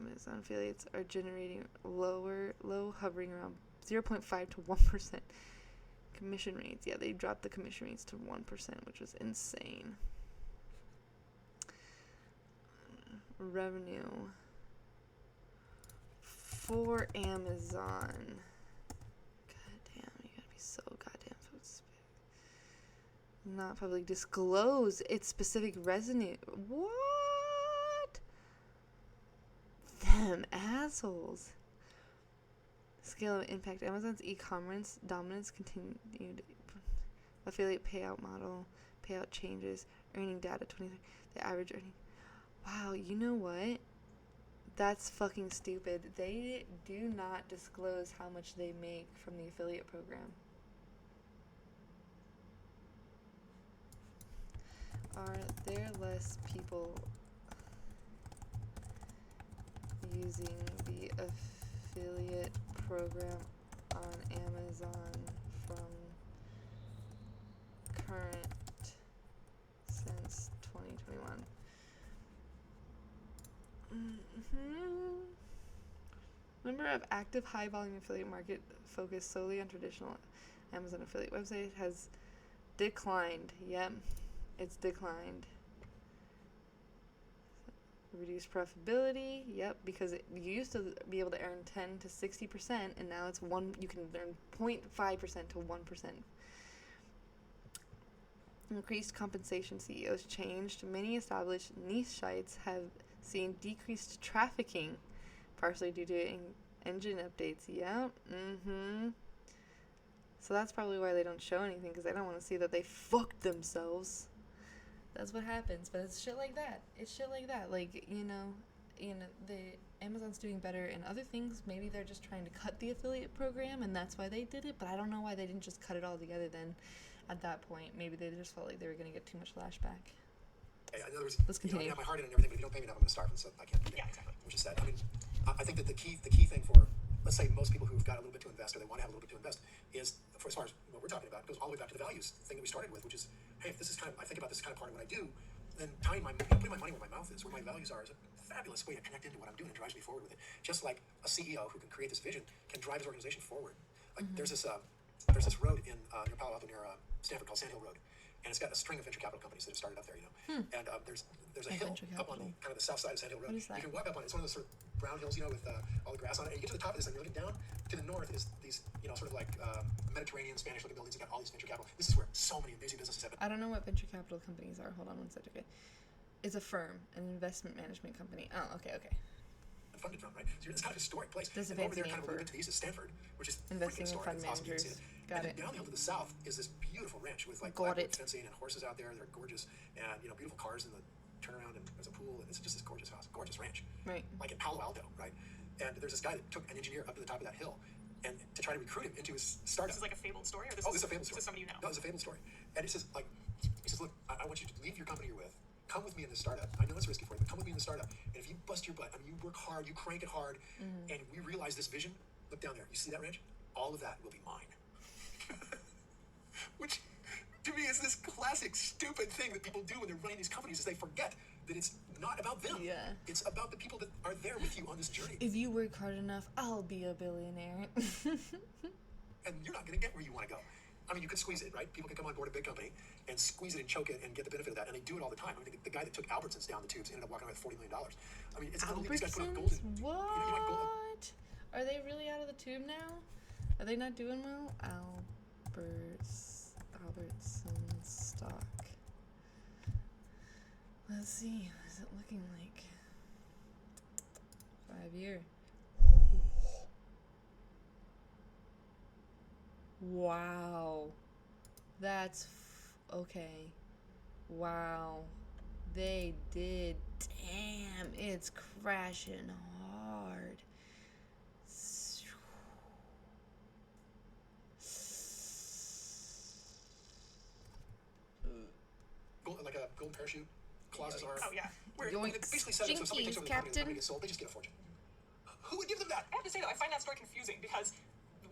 Amazon affiliates are generating low hovering around 0.5 to 1%. Commission rates, yeah, they dropped the commission rates to 1%, which was insane. Revenue for Amazon. not publicly disclose its specific revenue. What? Them assholes. Scale of impact. Amazon's e-commerce dominance continued. Affiliate payout model. Payout changes. Earning data. 23. The average earning. Wow, you know what? That's fucking stupid. They do not disclose how much they make from the affiliate program. Are there less people using the affiliate program on Amazon from current since 2021? Number of active high volume affiliate market focused solely on traditional Amazon affiliate website has declined. Yep, it's declined. Reduced profitability. Yep, because you used to be able to earn 10 to 60%, and now it's you can earn 0.5% to 1%. Increased compensation. CEOs changed. Many established niche sites have seen decreased trafficking, partially due to engine updates. Yeah. So that's probably why they don't show anything, because they don't want to see that they fucked themselves. That's what happens. But it's shit like that. Like, the Amazon's doing better in other things. Maybe they're just trying to cut the affiliate program, and that's why they did it. But I don't know why they didn't just cut it all together then. At that point, maybe they just felt like they were going to get too much lashback. In other words, Let's continue. I have my heart in and everything, but if you don't pay me enough, I'm going to starve, and so I can't do that. Yeah, exactly. Which is sad. I mean, I think that the key thing for, let's say, most people who've got a little bit to invest, or they want to have a little bit to invest, is, for as far as what we're talking about, it goes all the way back to the values thing that we started with, which is, hey, if this is I think about this kind of part of what I do, then putting my money where my mouth is, where my values are, is a fabulous way to connect into what I'm doing and drives me forward with it. Just like a CEO who can create this vision can drive his organization forward. Like there's this road in near Palo Alto, near Stanford, called Sand Hill Road, and it's got a string of venture capital companies that have started up there, And there's a hill up on the kind of the south side of Sand Hill Road. What is that? You can walk up on it. It's one of those sort of brown hills, with all the grass on it. And you get to the top of this, and you're looking down. To the north is these, sort of like Mediterranean, Spanish-looking buildings that got all these venture capital. This is where so many amazing businesses have been. I don't know what venture capital companies are. Hold on one second. Okay. It's a firm, an investment management company. Oh, okay. Funded from, right? So it's kind of a historic place. There's a and over fancy there, kind name of a little bit to the east, is Stanford, which is investing in freaking fund historic. It's awesome. You can see managers. it. Got And it. then down the hill to the south is this beautiful ranch with like Got it. fencing and horses out there. They're gorgeous, and beautiful cars in the turnaround, and there's a pool, and it's just this gorgeous house, gorgeous ranch. Right. Like in Palo Alto, right? And there's this guy that took an engineer up to the top of that hill, and to try to recruit him into his startup. This is like a fabled story, or this This is a fabled story. This is somebody you know? No, it's a fabled story. And he says, look, I want you to leave your company you're with. Come with me in this startup. I know it's risky for you, but come with me in the startup. And if you bust your butt, you work hard, you crank it hard, and we realize this vision, look down there. You see that ranch? All of that will be mine. Which, to me, is this classic stupid thing that people do when they're running these companies, is they forget that it's not about them. Yeah. It's about the people that are there with you on this journey. If you work hard enough, I'll be a billionaire. And you're not going to get where you want to go. I mean, you could squeeze it, right? People can come on board a big company and squeeze it and choke it and get the benefit of that, and they do it all the time. I mean, the guy that took Albertsons down the tubes ended up walking away with $40 million. I mean, it's unbelievable. These guys put up golden. What? Are they really out of the tube now? Are they not doing well? Albertsons stock. Let's see. What is it looking like? 5 year. Wow. That's okay. Wow. They did. Damn, it's crashing hard. Like a golden parachute clauses are. Oh, yeah. Where it basically says that so somebody takes over the company, the company gets sold, they just get a fortune. Who would give them that? I have to say, though, I find that story confusing because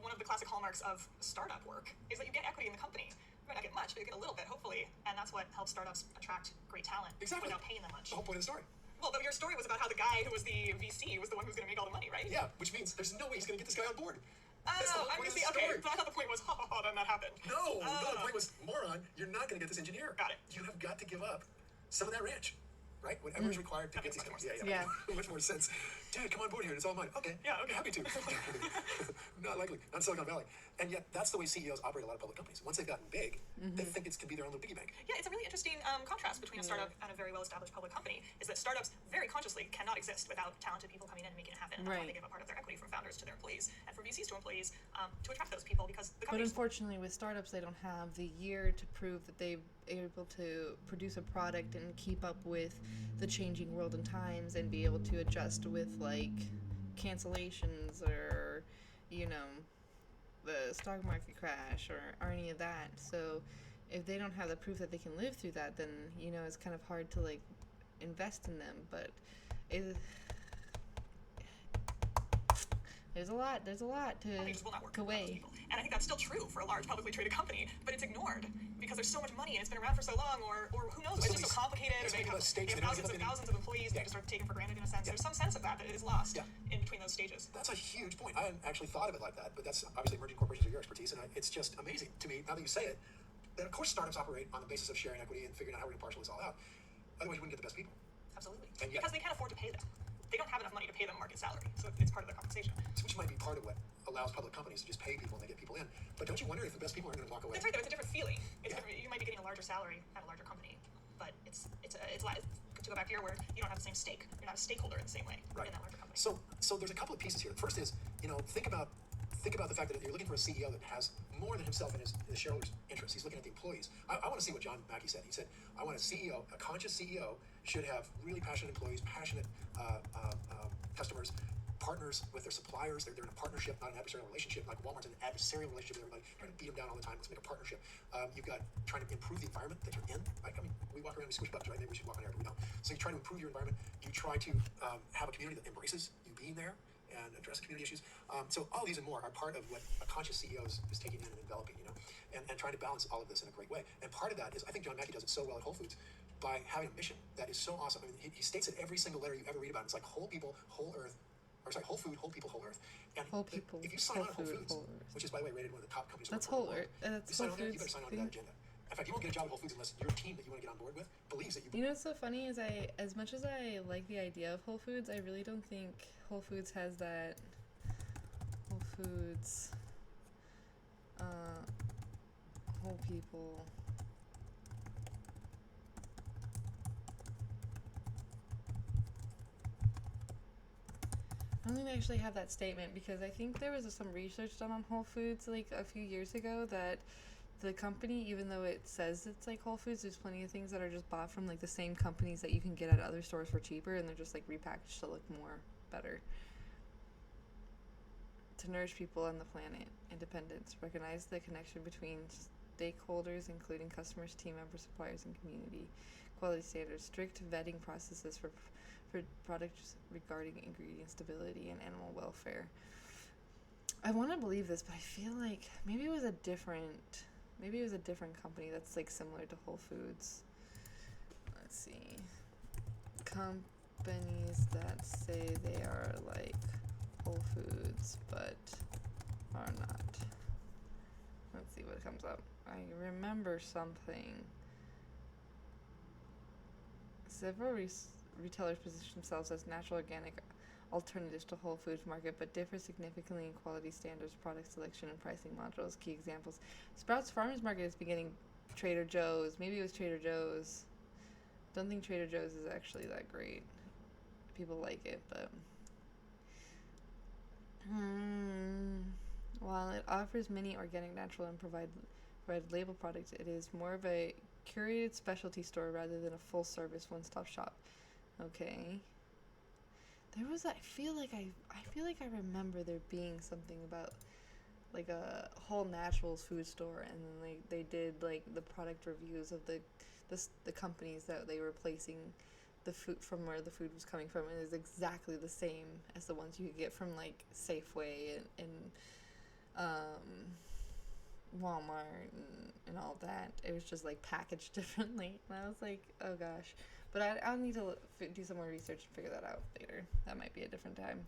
one of the classic hallmarks of startup work is that you get equity in the company. You might not get much, but you get a little bit, hopefully, and that's what helps startups attract great talent without paying them much. The whole point of the story. Well, but your story was about how the guy who was the VC was the one who was going to make all the money, right? Yeah, which means there's no way he's going to get this guy on board. Oh, That's the whole I'm point of see. the Okay, story. but I thought the point was, then that happened. No, the point was, moron, you're not going to get this engineer. Got it. You have got to give up some of that ranch. right? Whatever is required to get these companies. Yeah. Much more sense. Dad, come on board here. It's all mine. Okay. Yeah, okay. Happy to. Not likely. Not Silicon Valley. And yet, that's the way CEOs operate a lot of public companies. Once they've gotten big, they think it can be their own little piggy bank. Yeah, it's a really interesting contrast between a startup and a very well-established public company, is that startups very consciously cannot exist without talented people coming in and making it happen. And that's why they give a part of their equity from founders to their employees and from VCs to employees to attract those people, because the But companies... unfortunately, with startups, they don't have the year to prove that they're able to produce a product and keep up with the changing world and times and be able to adjust with, like, cancellations or, you know, the stock market crash or any of that. So if they don't have the proof that they can live through that, then, you know, it's kind of hard to, like, invest in them. But there's a lot to just will not work for those weigh. people. And I think that's still true for a large publicly traded company, but it's ignored because there's so much money and it's been around for so long, or who knows, it's just so complicated, or they have thousands of employees that you just sort of taken for granted in a sense. There's some sense of that is lost in between those stages. That's a huge point. I hadn't actually thought of it like that, but that's obviously emerging corporations are your expertise, and it's just amazing to me, now that you say it, that of course startups operate on the basis of sharing equity and figuring out how we're going to parcel this all out. Otherwise, you wouldn't get the best people. Absolutely. And yet, because they can't afford to pay them. They don't have enough money to pay them market salary, so it's part of their compensation. which might be part of what allows public companies to just pay people and they get people in. But don't you wonder if the best people are going to walk away? That's right, though. It's a different feeling. It's Yeah. different. You might be getting a larger salary at a larger company, but it's to go back to your word, you don't have the same stake. You're not a stakeholder in the same way Right. in that larger company. So there's a couple of pieces here. The first is, think about the fact that you're looking for a CEO that has more than himself in the shareholders' interests. He's looking at the employees. I want to see what John Mackey said. He said, I want a CEO, a conscious CEO should have really passionate employees, passionate customers, partners with their suppliers. They're in a partnership, not an adversarial relationship. Like Walmart's an adversarial relationship with everybody, trying to beat them down all the time. Let's make a partnership. You've got trying to improve the environment that you're in. Right? I mean, we walk around and squish buttons, right? Maybe we should walk on air, but we don't. So you try to improve your environment. You try to have a community that embraces you being there and address community issues. So all these and more are part of what a conscious CEO is taking in and developing, and trying to balance all of this in a great way. And part of that is, I think John Mackey does it so well at Whole Foods by having a mission that is so awesome. I mean, he states it every single letter you ever read about. It's like whole people, whole earth, whole food, whole people, whole earth. And Whole people, if you sign on to Whole food, Foods, whole earth. which is, by the way, rated one of the top companies. That's in the Whole world, Earth. That's you sign Whole on there, you Foods better sign on to thing. that agenda. In fact, you won't get a job at Whole Foods unless your team that you want to get on board with believes that you. You know what's so funny is as much as I like the idea of Whole Foods, I really don't think Whole Foods has that Whole Foods whole people. I don't think they actually have that statement, because I think there was some research done on Whole Foods like a few years ago that the company, even though it says it's like Whole Foods, there's plenty of things that are just bought from like the same companies that you can get at other stores for cheaper, and they're just like repackaged to look more better. To nourish people and the planet, independence, recognize the connection between stakeholders, including customers, team members, suppliers, and community, quality standards, strict vetting processes for products regarding ingredient stability and animal welfare. I want to believe this, but I feel like maybe it was a different company that's like similar to Whole Foods. Let's see. Companies that say they are like Whole Foods but are not. Let's see what comes up. I remember something. Several retailers position themselves as natural organic alternatives to Whole Foods market, but differ significantly in quality standards, product selection, and pricing modules. Key examples: Sprouts Farmers Market is beginning Trader Joe's. Maybe it was Trader Joe's. Don't think Trader Joe's is actually that great. People like it, but while it offers many organic, natural, and provide label products, it is more of a curated specialty store rather than a full-service one-stop shop. Okay. There was, I feel like I remember there being something about like a whole naturals food store, and then like they did like the product reviews of the companies that they were placing the food from, where the food was coming from, and it was exactly the same as the ones you could get from like Safeway and Walmart and all that. It was just like packaged differently, and I was like, oh gosh. But I'll need to do some more research and figure that out later. That might be a different time.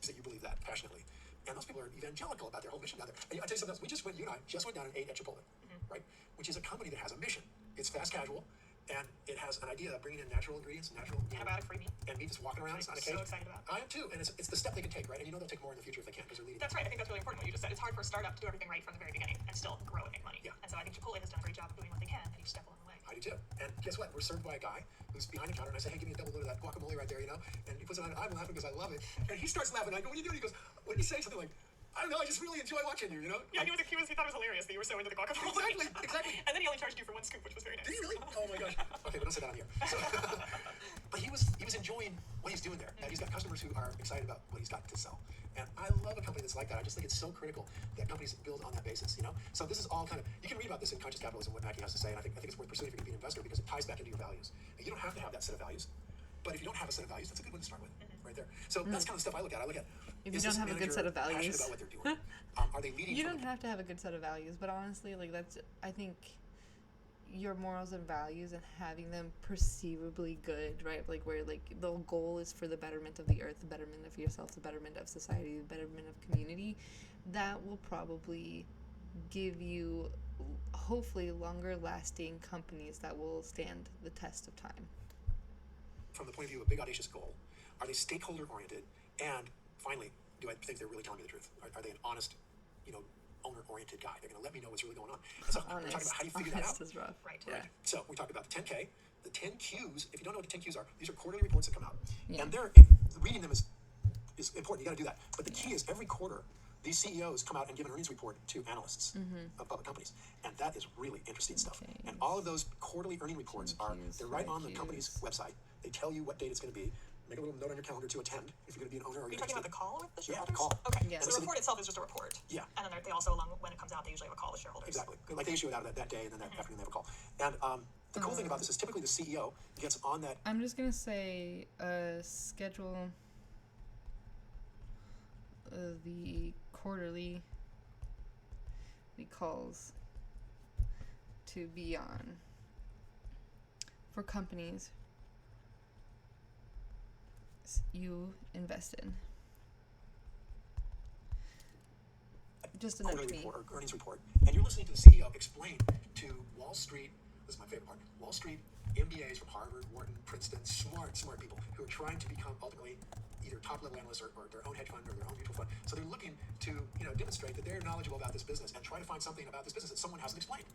That you believe that passionately, and those people are evangelical about their whole mission down there. And I'll tell you something else. You and I just went down and ate at Chipotle, right? Which is a company that has a mission. It's fast casual. And it has an idea of bringing in natural ingredients, natural Antibiotic-free meat. and meat that's walking around. It's I'm not a cage. so excited about. I am too, and it's the step they can take, right? And you know they'll take more in the future if they can because they're leading. That's right. I think that's really important what you just said. It's hard for a startup to do everything right from the very beginning and still grow and make money. Yeah. And so I think Chipotle has done a great job of doing what they can at each step along the way. I do too. And guess what? We're served by a guy who's behind the counter, and I say, hey, give me a double load of that guacamole right there, And he puts it on, and I'm laughing because I love it. And he starts laughing. I go, what are you doing? He goes, what did he say? Something like, I don't know, I just really enjoy watching you, Yeah, he thought it was hilarious that you were so into the guacamole. Exactly. And then he only charged you for one scoop, which was very nice. Did he really? Oh my gosh. Okay, but don't say that on here. So, but he was enjoying what he's doing there. And he's got customers who are excited about what he's got to sell. And I love a company that's like that. I just think it's so critical that companies build on that basis, So this is all kind of, you can read about this in Conscious Capitalism, what Mackey has to say, and I think it's worth pursuing if you're going to be an investor because it ties back into your values. And you don't have to have that set of values, but if you don't have a set of values, that's a good one to start with, right there. So that's kind of the stuff I look at. If you don't have a good set of values, about what they're doing. Are they leading? You don't have to have a good set of values, but honestly, I think your morals and values and having them perceivably good, right? Like where the goal is for the betterment of the earth, the betterment of yourself, the betterment of society, the betterment of community, that will probably give you hopefully longer lasting companies that will stand the test of time. From the point of view of a big audacious goal, are they stakeholder oriented? And finally, do I think they're really telling me the truth? Are they an honest, owner-oriented guy? They're going to let me know what's really going on. And so we're talking about how do you figure that out? Is rough. Right. Yeah. So we talked about the 10K, the 10 Qs. If you don't know what the 10 Qs are, these are quarterly reports that come out. Yeah. And reading them is important. You got to do that. But the key is every quarter, these CEOs come out and give an earnings report to analysts of public companies. And that is really interesting stuff. Okay. And all of those quarterly earning reports they're right on the company's website. They tell you what date it's going to be. Make a little note on your calendar to attend if you're going to be an owner or Are you talking about the call with the shareholders? Yeah, the call. Okay. Yeah. So the report itself is just a report. Yeah. And then they also, when it comes out, they usually have a call with shareholders. Exactly. Like they issue it out that day, and then that afternoon they have a call. And the cool thing about this is typically the CEO gets on that. I'm just going to say schedule the quarterly calls to be on for companies you invest in. Just enough quarterly to me. report or earnings report, and you're listening to the CEO explain to Wall Street. This is my favorite part. Wall Street MBAs from Harvard, Wharton, Princeton, smart people who are trying to become ultimately either top-level analysts or their own hedge fund or their own mutual fund. So they're looking to demonstrate that they're knowledgeable about this business and try to find something about this business that someone hasn't explained,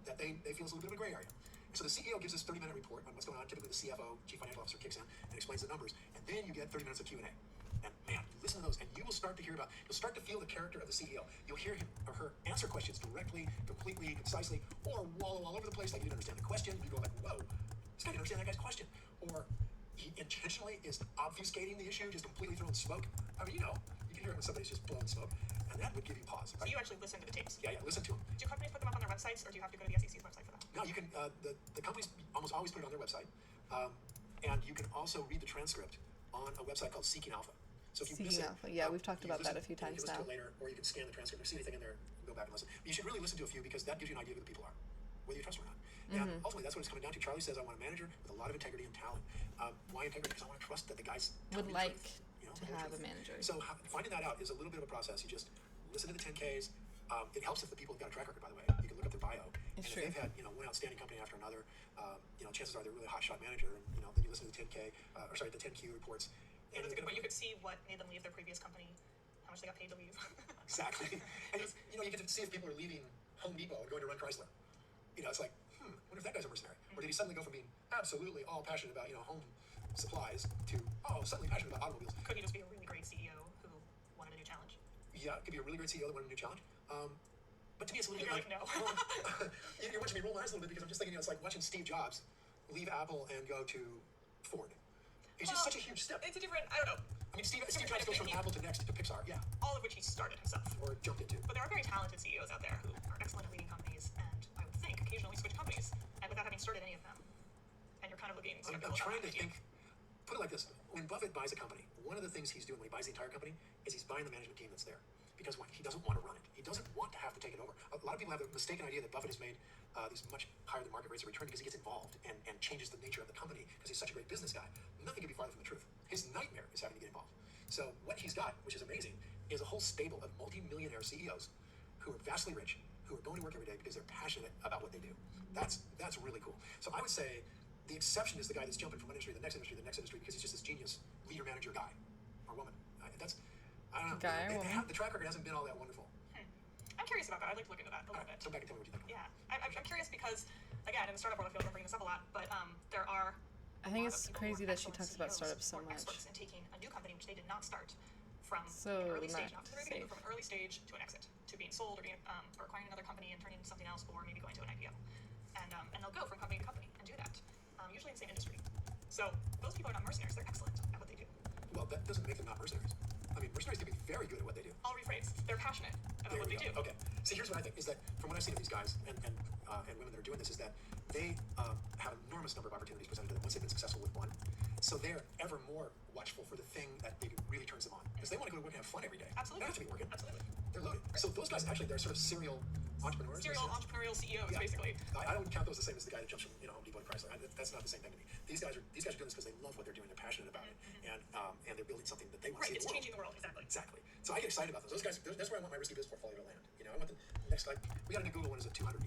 that they feel is a little bit of a gray area. So the CEO gives this 30-minute report on what's going on. Typically the CFO, Chief Financial Officer, kicks in and explains the numbers. And then you get 30 minutes of Q&A. And man, listen to those and you will start to you'll start to feel the character of the CEO. You'll hear him or her answer questions directly, completely, concisely, or wallow all over the place like you didn't understand the question. You go like, whoa, this guy didn't understand that guy's question. Or he intentionally is obfuscating the issue, just completely throwing smoke. I mean, you can hear it when somebody's just blowing smoke. And that would give you pause. So Right? you actually listen to the tapes? Yeah, listen to them. Do companies put them up on their websites, or do you have to go to the SEC's website for that? No, you can, the companies almost always put it on their website. And you can also read the transcript on a website called Seeking Alpha. So if you miss Seeking it, Alpha. Yeah, we've talked you about listen, that a few times you can listen now. to it later, or you can scan the transcript. If you see anything in there, go back and listen. But you should really listen to a few because that gives you an idea of who the people are, whether you trust them or not. And ultimately, that's what it's coming down to. Charlie says, I want a manager with a lot of integrity and talent. Why integrity? Because I want to trust that the guys Would tell me like the truth, to have a manager. So finding that out is a little bit of a process. You just listen to the 10Ks. It helps if the people have got a track record, by the way. You can look up their bio. It's and true. if they've had, one outstanding company after another, chances are they're really a hotshot manager. And, then you listen to the 10Q reports. Yeah, that's a good point. You could see what made them leave their previous company, how much they got paid to leave. Exactly. And you get to see if people are leaving Home Depot and going to run Chrysler. It's like, wonder if that guy's a mercenary. Or did he suddenly go from being absolutely all passionate about, home supplies to, suddenly passionate about automobiles? Could he just be a really great CEO who wanted a new challenge? Yeah, it could be a really great CEO that wanted a new challenge. But to me, it's a little You're bit like, no. You're watching me roll my eyes a little bit because I'm just thinking, it's like watching Steve Jobs leave Apple and go to Ford. It's just such a huge step. It's a different, I don't know. I mean, Steve Jobs goes from Apple to Next to Pixar, yeah, All of which he started himself. or jumped into. But there are very talented CEOs out there who are excellent at leading companies, and I would think occasionally switch companies, and without having started any of them. And you're kind of looking skeptical I'm trying to about that idea. think. Put it like this: when Buffett buys a company, one of the things he's doing when he buys the entire company is he's buying the management team that's there. Because he doesn't want to run it. He doesn't want to have to take it over. A lot of people have the mistaken idea that Buffett has made these much higher than market rates of return because he gets involved and changes the nature of the company because he's such a great business guy. Nothing could be farther from the truth. His nightmare is having to get involved. So what he's got, which is amazing, is a whole stable of multi-millionaire CEOs who are vastly rich, who are going to work every day because they're passionate about what they do. That's really cool. So I would say The exception is the guy that's jumping from one industry to the next industry, because he's just this genius leader manager guy or woman. I don't know. Guy or woman? The track record hasn't been all that wonderful. I'm curious about that. I'd like to look into that a little bit. Come back and tell me what you think. Yeah, I'm curious because, again, in the startup world, I feel like I'm bringing this up a lot, but there are. I think a lot it's of people who crazy are that she excellent talks about CEOs startups so who are much. experts in taking a new company which they did not start from So an early stage, not not from the very beginning, safe. but from an early stage to an exit, to being sold or being or acquiring another company and turning into something else, or maybe going to an IPO. And they'll go from company to company and do that, usually in the same industry. So those people are not mercenaries; they're excellent at what they do. Well, that doesn't make them not mercenaries. I mean, mercenaries can be very good at what they do. I'll rephrase: they're passionate about There what we they do. go. Okay. See, here's what I think is that from what I've seen of these guys and women that are doing this is that they have an enormous number of opportunities presented to them once they've been successful with one. So they're ever more watchful for the thing that maybe really turns them on, because they want to go to work and have fun every day. Absolutely. They don't have to be working. Absolutely. They're loaded. So those guys actually, they're sort of serial entrepreneurs. Serial entrepreneurial CEOs, Yeah. basically. I don't count those the same as the guy that jumps from Home Depot to Chrysler. That's not the same thing to me. These guys are doing this because they love what they're doing. They're passionate about it, and they're building something that they want to Right, see it's in the world. changing the world, exactly. Exactly. So I get excited about those. Those guys. That's where I want my risky business portfolio to land. I want the next. Like we got a new Google one is at 200.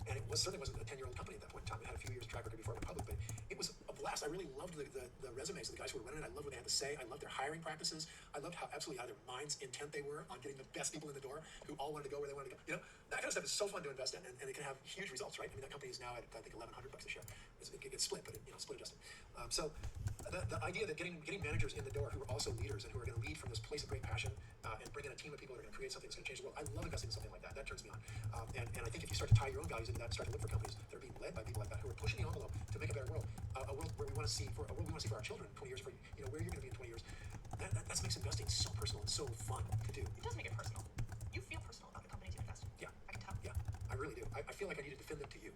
And it certainly wasn't a 10-year-old company at that point in time. It had a few years track record before it went public, but it was a blast. I really loved the resumes of the guys who were running it. I loved what they had to say. I loved their hiring practices. I loved how their minds intent they were on getting the best people in the door who all wanted to go where they wanted to go. That kind of stuff is so fun to invest in, and it can have huge results, right? I mean, that company is now at I think $1,100 a share. It gets split, but split adjusted. So the idea that getting managers in the door who are also leaders and who are going to lead from this place of great passion and bring in a team of people that are going to create something that's going to change the world. I love investing in something like that. That turns me on. And I think if you start to tie your own values into that and start to look for companies that are being led by people like that who are pushing the envelope to make a better world, a world where we want to see for our children in 20 years, for where you're going to be in 20 years, that makes investing so personal and so fun to do. It does make it personal. You feel personal about the companies you invest in. Yeah. I can tell. Yeah, I really do. I feel like I need to defend them to you.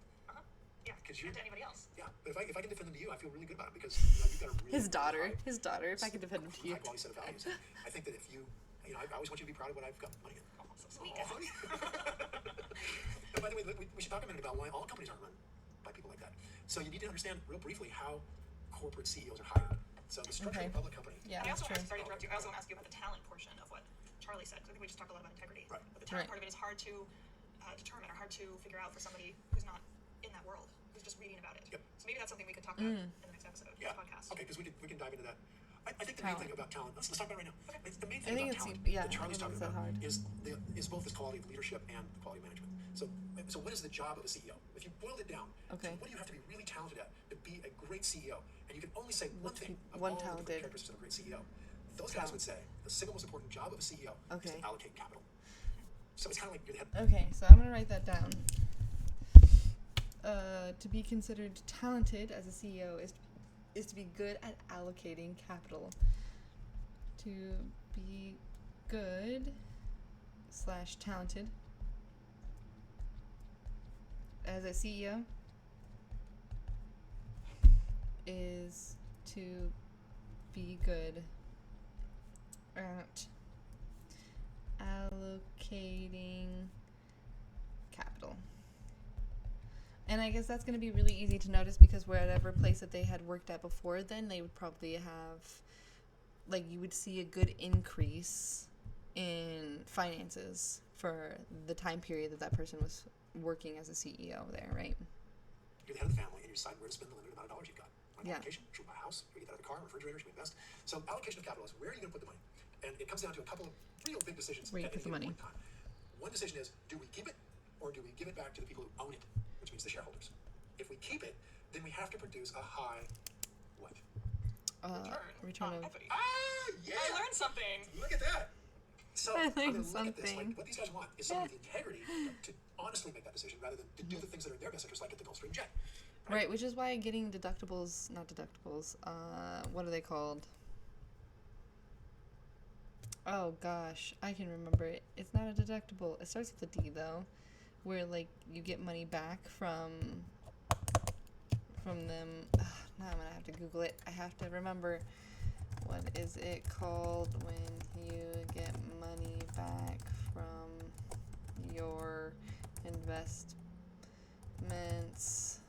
Yeah, Because and to anybody else. Yeah, but if I can defend them to you, I feel really good about it because you've got a really His daughter. high, If I could defend him to you. high quality set of values. And I think that if I always want you to be proud of what I've got money in. Oh, so sweet. Oh, honey. And by the way, we should talk a minute about why all companies aren't run by people like that. So you need to understand real briefly how corporate CEOs are hired. So the structure of a public company. Yeah, And I that's also true. want to, sorry to interrupt you, I also want to ask you about the talent portion of what Charlie said, because I think we just talked a lot about integrity. Right. But the talent Right. part of it is hard to determine or hard to figure out for somebody who's not in that world, who's just reading about it. Yep. So maybe that's something we could talk about in the next episode of Yeah. the podcast. Okay, because we can dive into that. I think the main thing about talent. Let's talk about it right now. Okay. The main I thing think about it's- talent yeah, that Charlie's I don't talking think about it's that is both this quality of leadership and the quality of management. So what is the job of a CEO? If you boiled it down, Okay. what do you have to be really talented at to be a great CEO? And you can only say one thing of one all the talented. different characteristics of a great CEO. Those guys would say the single most important job of a CEO is Okay. to allocate capital. So it's kind of like you're the head. Okay, so I'm gonna write that down. To be considered talented as a CEO is to be good at allocating capital. To be good / talented as a CEO is to be good at allocating capital. And I guess that's going to be really easy to notice because whatever place that they had worked at before then, they would probably have, like, you would see a good increase in finances for the time period that person was working as a CEO there, right? You're the head of the family, and you decide where to spend the limited amount of dollars you've got. On Yeah. allocation, should we buy a house? Should we get out of the car, refrigerator? Should we invest? So allocation of capital is where are you going to put the money? And it comes down to a couple of real big decisions. Where you at put the any money. given point in time. One decision is, do we keep it, or do we give it back to the people who own it, which means the shareholders? If we keep it, then we have to produce a high what? Return on of equity. Ah, yeah! I learned something. Look at that. So I I'm gonna learned look at this. something. Like, what these guys want is someone with integrity to honestly make that decision rather than to do the things that are in their best interest, like get the Gulfstream jet. Right, which is why getting not deductibles, what are they called? Oh gosh, I can remember it. It's not a deductible. It starts with a D though, where like you get money back from them. Now I'm gonna have to Google it. I have to remember. What is it called when you get money back from your investments?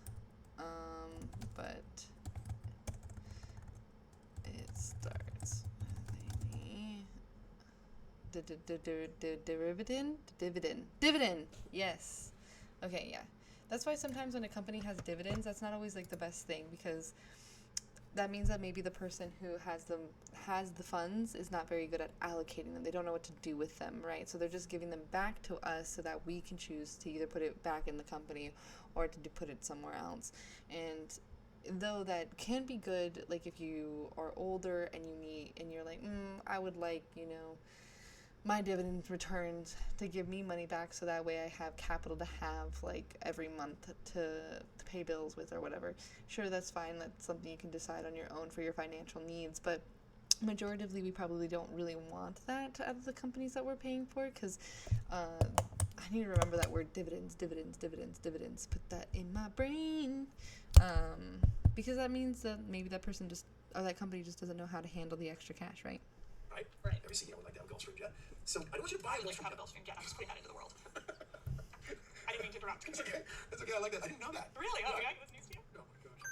But it starts with a dividend. Yes. Okay. Yeah. That's why sometimes when a company has dividends, that's not always like the best thing, because that means that maybe the person who has the funds is not very good at allocating them. They don't know what to do with them, right? So they're just giving them back to us so that we can choose to either put it back in the company or to put it somewhere else. And though that can be good, like if you are older and you're like, I would like, my dividends returned to give me money back so that way I have capital to have like every month to pay bills with or whatever. Sure, that's fine. That's something you can decide on your own for your financial needs. But majoritively, we probably don't really want that out of the companies that we're paying for, because I need to remember that word dividends. Put that in my brain. Because that means that maybe that person or that company just doesn't know how to handle the extra cash, right? Right. Every CEO would like to have a Gulfstream jet. So I don't want you to buy a I would like to Gulfstream have a jet. Gulfstream jet. I'm just putting that into the world. I didn't mean to interrupt. It's okay. It's okay. I like that. I didn't know that. Really? Oh, yeah? That's news to you? Oh my gosh.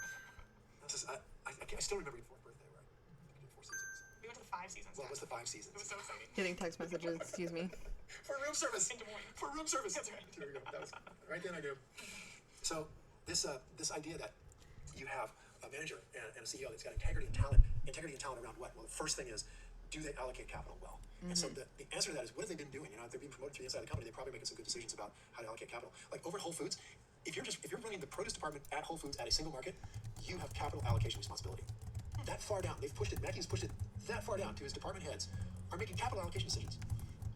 I still remember your 4th birthday, right? You did 4 seasons. We went to the 5 seasons. Well, what's the 5 It seasons? was so exciting. Getting text messages, excuse me. For room service. In Des Moines. For room service. That's right. There we go. That was right then I knew. So this idea that you have a manager and a CEO that's got integrity and talent around what? Well, the first thing is, do they allocate capital well? And so the answer to that is, what have they been doing? If they're being promoted to the inside of the company, they're probably making some good decisions about how to allocate capital. Like over at Whole Foods, if you're running the produce department at Whole Foods at a single market, you have capital allocation responsibility. That far down, Matthew's pushed it that far down to his department heads are making capital allocation decisions.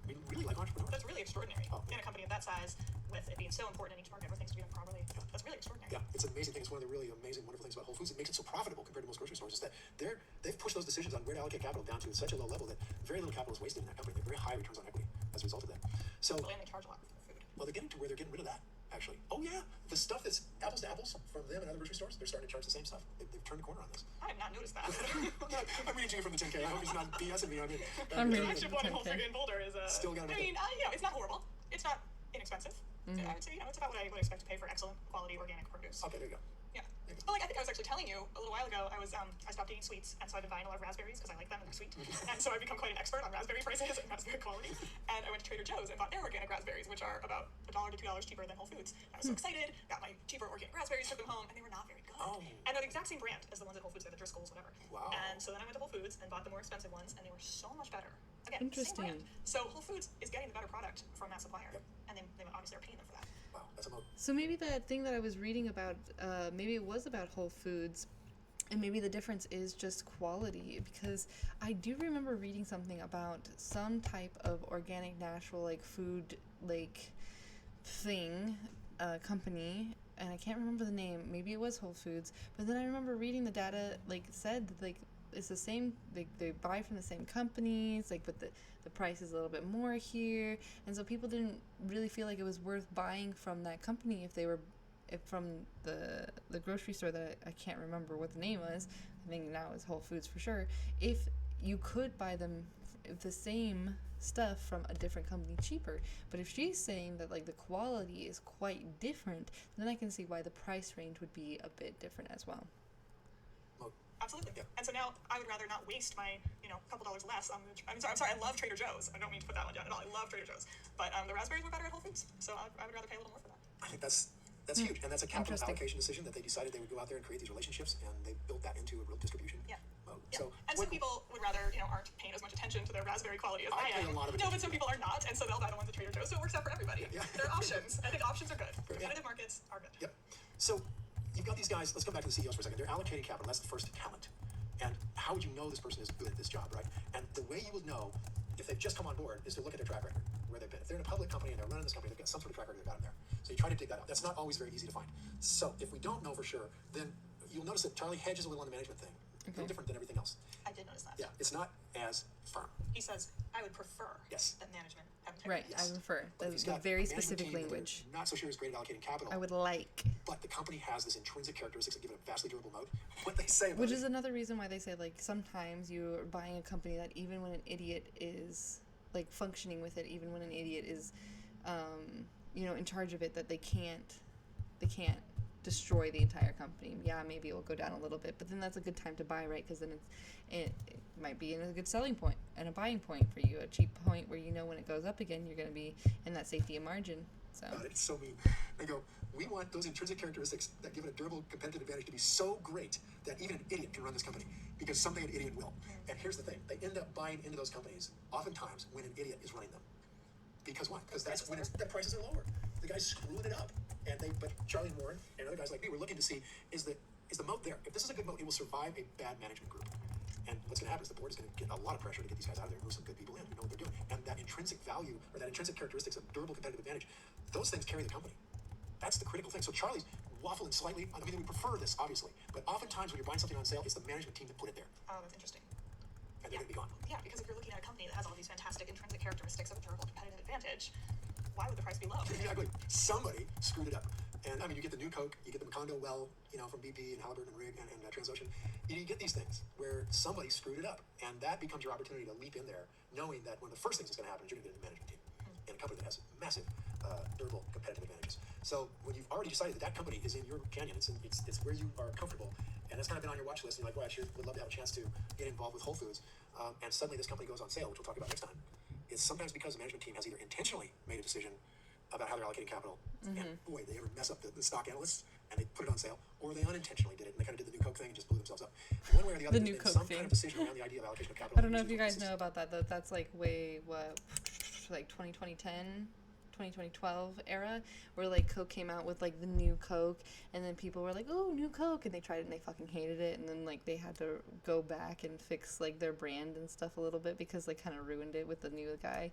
I mean, really like entrepreneurs. That's really extraordinary. Oh. In a company of that size, with it being so important in each market for things to be done properly, that's really extraordinary. Yeah, it's an amazing thing. It's one of the really amazing, wonderful things about Whole Foods. It makes it so profitable compared to most grocery stores. Is that they've pushed those decisions on where to allocate capital down to such a low level that very little capital is wasted in that company. They have very high returns on equity as a result of that. So, And they charge a lot for food. well, they're getting to where they're getting rid of that, actually. Oh, yeah. The stuff that's apples to apples from them and other grocery stores, they're starting to charge the same stuff. They've turned the corner on this. I have not noticed that. I'm reading to you from the 10K. I hope he's not BSing me. I'm reading Flagship one in Whole Foods in Boulder is Still gotta make I mean, it's not horrible. It's not inexpensive. I would say, it's about what I would expect to pay for excellent quality organic produce. Okay, there you go. Yeah. But I think I was actually telling you a little while ago, I stopped eating sweets, and so I've been buying a lot of raspberries because I like them and they're sweet. And so I've become quite an expert on raspberry prices and raspberry quality. And I went to Trader Joe's and bought their organic raspberries, which are about $1 to $2 cheaper than Whole Foods. I was so excited, got my cheaper organic raspberries, took them home, and they were not very good. Oh. And they're the exact same brand as the ones at Whole Foods, they're the Driscolls, whatever. Wow. And so then I went to Whole Foods and bought the more expensive ones, and they were so much better. Again, Interesting. same brand. So Whole Foods is getting the better product from that supplier, Yep. and they obviously are paying them for that. Wow, that's a moat. So maybe that thing that I was reading about, maybe it was about Whole Foods, and maybe the difference is just quality, because I do remember reading something about some type of organic, natural, like food, like thing, company, and I can't remember the name. Maybe it was Whole Foods, but then I remember reading the data, like said that, like it's the same. They buy from the same companies, like, but the price is a little bit more here, and so people didn't really feel like it was worth buying from that company if from the grocery store that I can't remember what the name was. I think now it's Whole Foods for sure. If you could buy them the same stuff from a different company cheaper, but if she's saying that like the quality is quite different, then I can see why the price range would be a bit different as well. Moat. Absolutely. Yep. And so now I would rather not waste my, couple dollars less on the. I'm sorry. I love Trader Joe's. I don't mean to put that one down at all. I love Trader Joe's, but the raspberries were better at Whole Foods, so I would rather pay a little more for that. I think that's huge, and that's a capital Interesting. allocation decision that they decided they would go out there and create these relationships, and they built that into a real distribution Yeah. mode. Yeah. So, and some people would rather, aren't paying as much attention to their raspberry quality as I I pay am. a lot of No, but attention. some people are not, and so they'll buy the ones at Trader Joe's. So it works out for everybody. Yeah. There are options. I think options are good. Competitive markets are good. Yep. So you've got these guys. Let's come back to the CEOs for a second. They're allocating capital. That's the first talent. And how would you know this person is good at this job, right? And the way you would know if they've just come on board is to look at their track record, where they've been. If they're in a public company and they're running this company, they've got some sort of track record they've got in there. So you try to dig that out. That's not always very easy to find. So if we don't know for sure, then you'll notice that Charlie hedges a little on the management thing. A little different than everything else. I did notice that. Yeah, it's not as firm. He says, I would prefer Yes. that management have integrity. Right, Yes. I prefer. But if That's he's a got very a management specific team that they're language. not so sure is great at allocating capital. I would like. But the company has this intrinsic characteristics that give it a vastly durable moat. What they say about Which it, is another reason why they say, like, sometimes you're buying a company that even when an idiot is, like, functioning with it, even when an idiot is, in charge of it, that they can't destroy the entire company. Yeah, maybe it will go down a little bit, but then that's a good time to buy, right? Because then it might be in a good selling point and a buying point for you, a cheap point where when it goes up again, you're going to be in that safety and margin. So God, it's so mean. They go, we want those intrinsic characteristics that give it a durable competitive advantage to be so great that even an idiot can run this company, because someday an idiot will. And here's the thing, they end up buying into those companies oftentimes when an idiot is running them. Because what? Because that's when the prices are lower. The guys screwed it up, but Charlie and Warren and other guys like me were looking to see, is the moat there? If this is a good moat, it will survive a bad management group. And what's going to happen is the board is going to get a lot of pressure to get these guys out of there and move some good people in who know what they're doing. And that intrinsic value, or that intrinsic characteristics of durable competitive advantage, those things carry the company. That's the critical thing. So Charlie's waffling slightly. I mean, we prefer this, obviously, but oftentimes when you're buying something on sale, it's the management team that put it there. Oh, that's interesting. And they're going to be gone. Yeah, because if you're looking at a company that has all these fantastic intrinsic characteristics of a durable competitive advantage, why would the price be low? Exactly. Somebody screwed it up. And I mean, you get the new Coke, you get the Macondo well, from BP and Halliburton and Rig and Transocean. You get these things where somebody screwed it up, and that becomes your opportunity to leap in there, knowing that one of the first things that's going to happen is you're going to get into the management team in a company that has massive, durable competitive advantages. So when you've already decided that company is in your canyon, it's where you are comfortable, and it's kind of been on your watch list, and you're like, well, I sure would love to have a chance to get involved with Whole Foods, and suddenly this company goes on sale, which we'll talk about next time. It's sometimes because the management team has either intentionally made a decision about how they're allocating capital, and boy, they ever mess up the stock analysts, and they put it on sale, or they unintentionally did it, and they kind of did the new Coke thing and just blew themselves up. One way or the other, The new there's Coke some thing. kind of decision around the idea of allocation of capital. I don't know if you guys know about that. That's like like 2012 era, where like Coke came out with like the new Coke, and then people were like, oh, new Coke, and they tried it and they fucking hated it, and then like they had to go back and fix like their brand and stuff a little bit because they kind of ruined it with the new guy.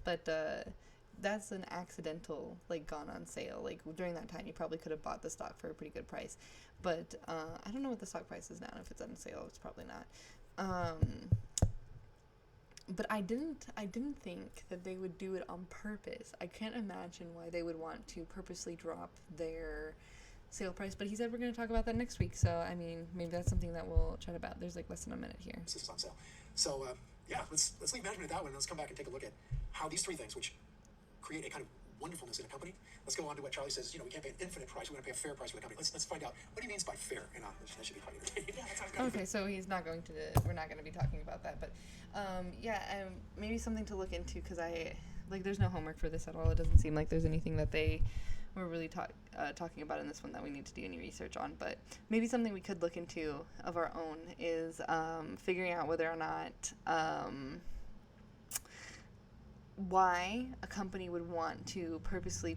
But that's an accidental like gone on sale. Like during that time you probably could have bought the stock for a pretty good price, but I don't know what the stock price is now. If it's on sale, it's probably not. But I didn't think that they would do it on purpose. I can't imagine why they would want to purposely drop their sale price, but he said we're going to talk about that next week, so I mean maybe that's something that we'll chat about. There's like less than a minute here. This is on sale. So yeah, let's leave management at that one, and let's come back and take a look at how these three things, which create a kind of wonderfulness in a company. Let's go on to what Charlie says, we can't pay an infinite price, we're going to pay a fair price for the company. Let's find out what he means by fair, and that should be quite entertaining. Yeah, that sounds good. Okay, so we're not going to be talking about that, but maybe something to look into, because there's no homework for this at all. It doesn't seem like there's anything that they were really talking about in this one that we need to do any research on, but maybe something we could look into of our own is figuring out whether or not why a company would want to purposely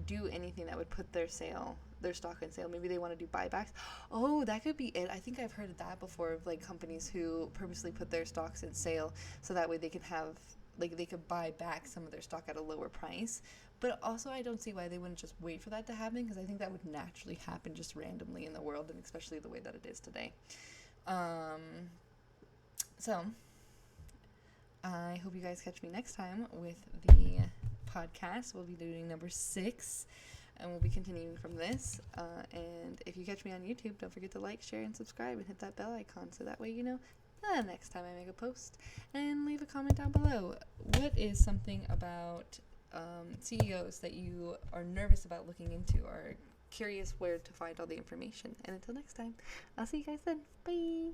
do anything that would put their stock on sale. Maybe they want to do buybacks. Oh, that could be it. I think I've heard of that before, of like companies who purposely put their stocks in sale so that way they could have, like, they could buy back some of their stock at a lower price. But also I don't see why they wouldn't just wait for that to happen, because I think that would naturally happen just randomly in the world, and especially the way that it is today. So I hope you guys catch me next time with the podcast. We'll be doing number 6, and we'll be continuing from this. And if you catch me on YouTube, don't forget to like, share, and subscribe, and hit that bell icon so that way you know the next time I make a post. And leave a comment down below. What is something about CEOs that you are nervous about looking into, or curious where to find all the information? And until next time, I'll see you guys then. Bye!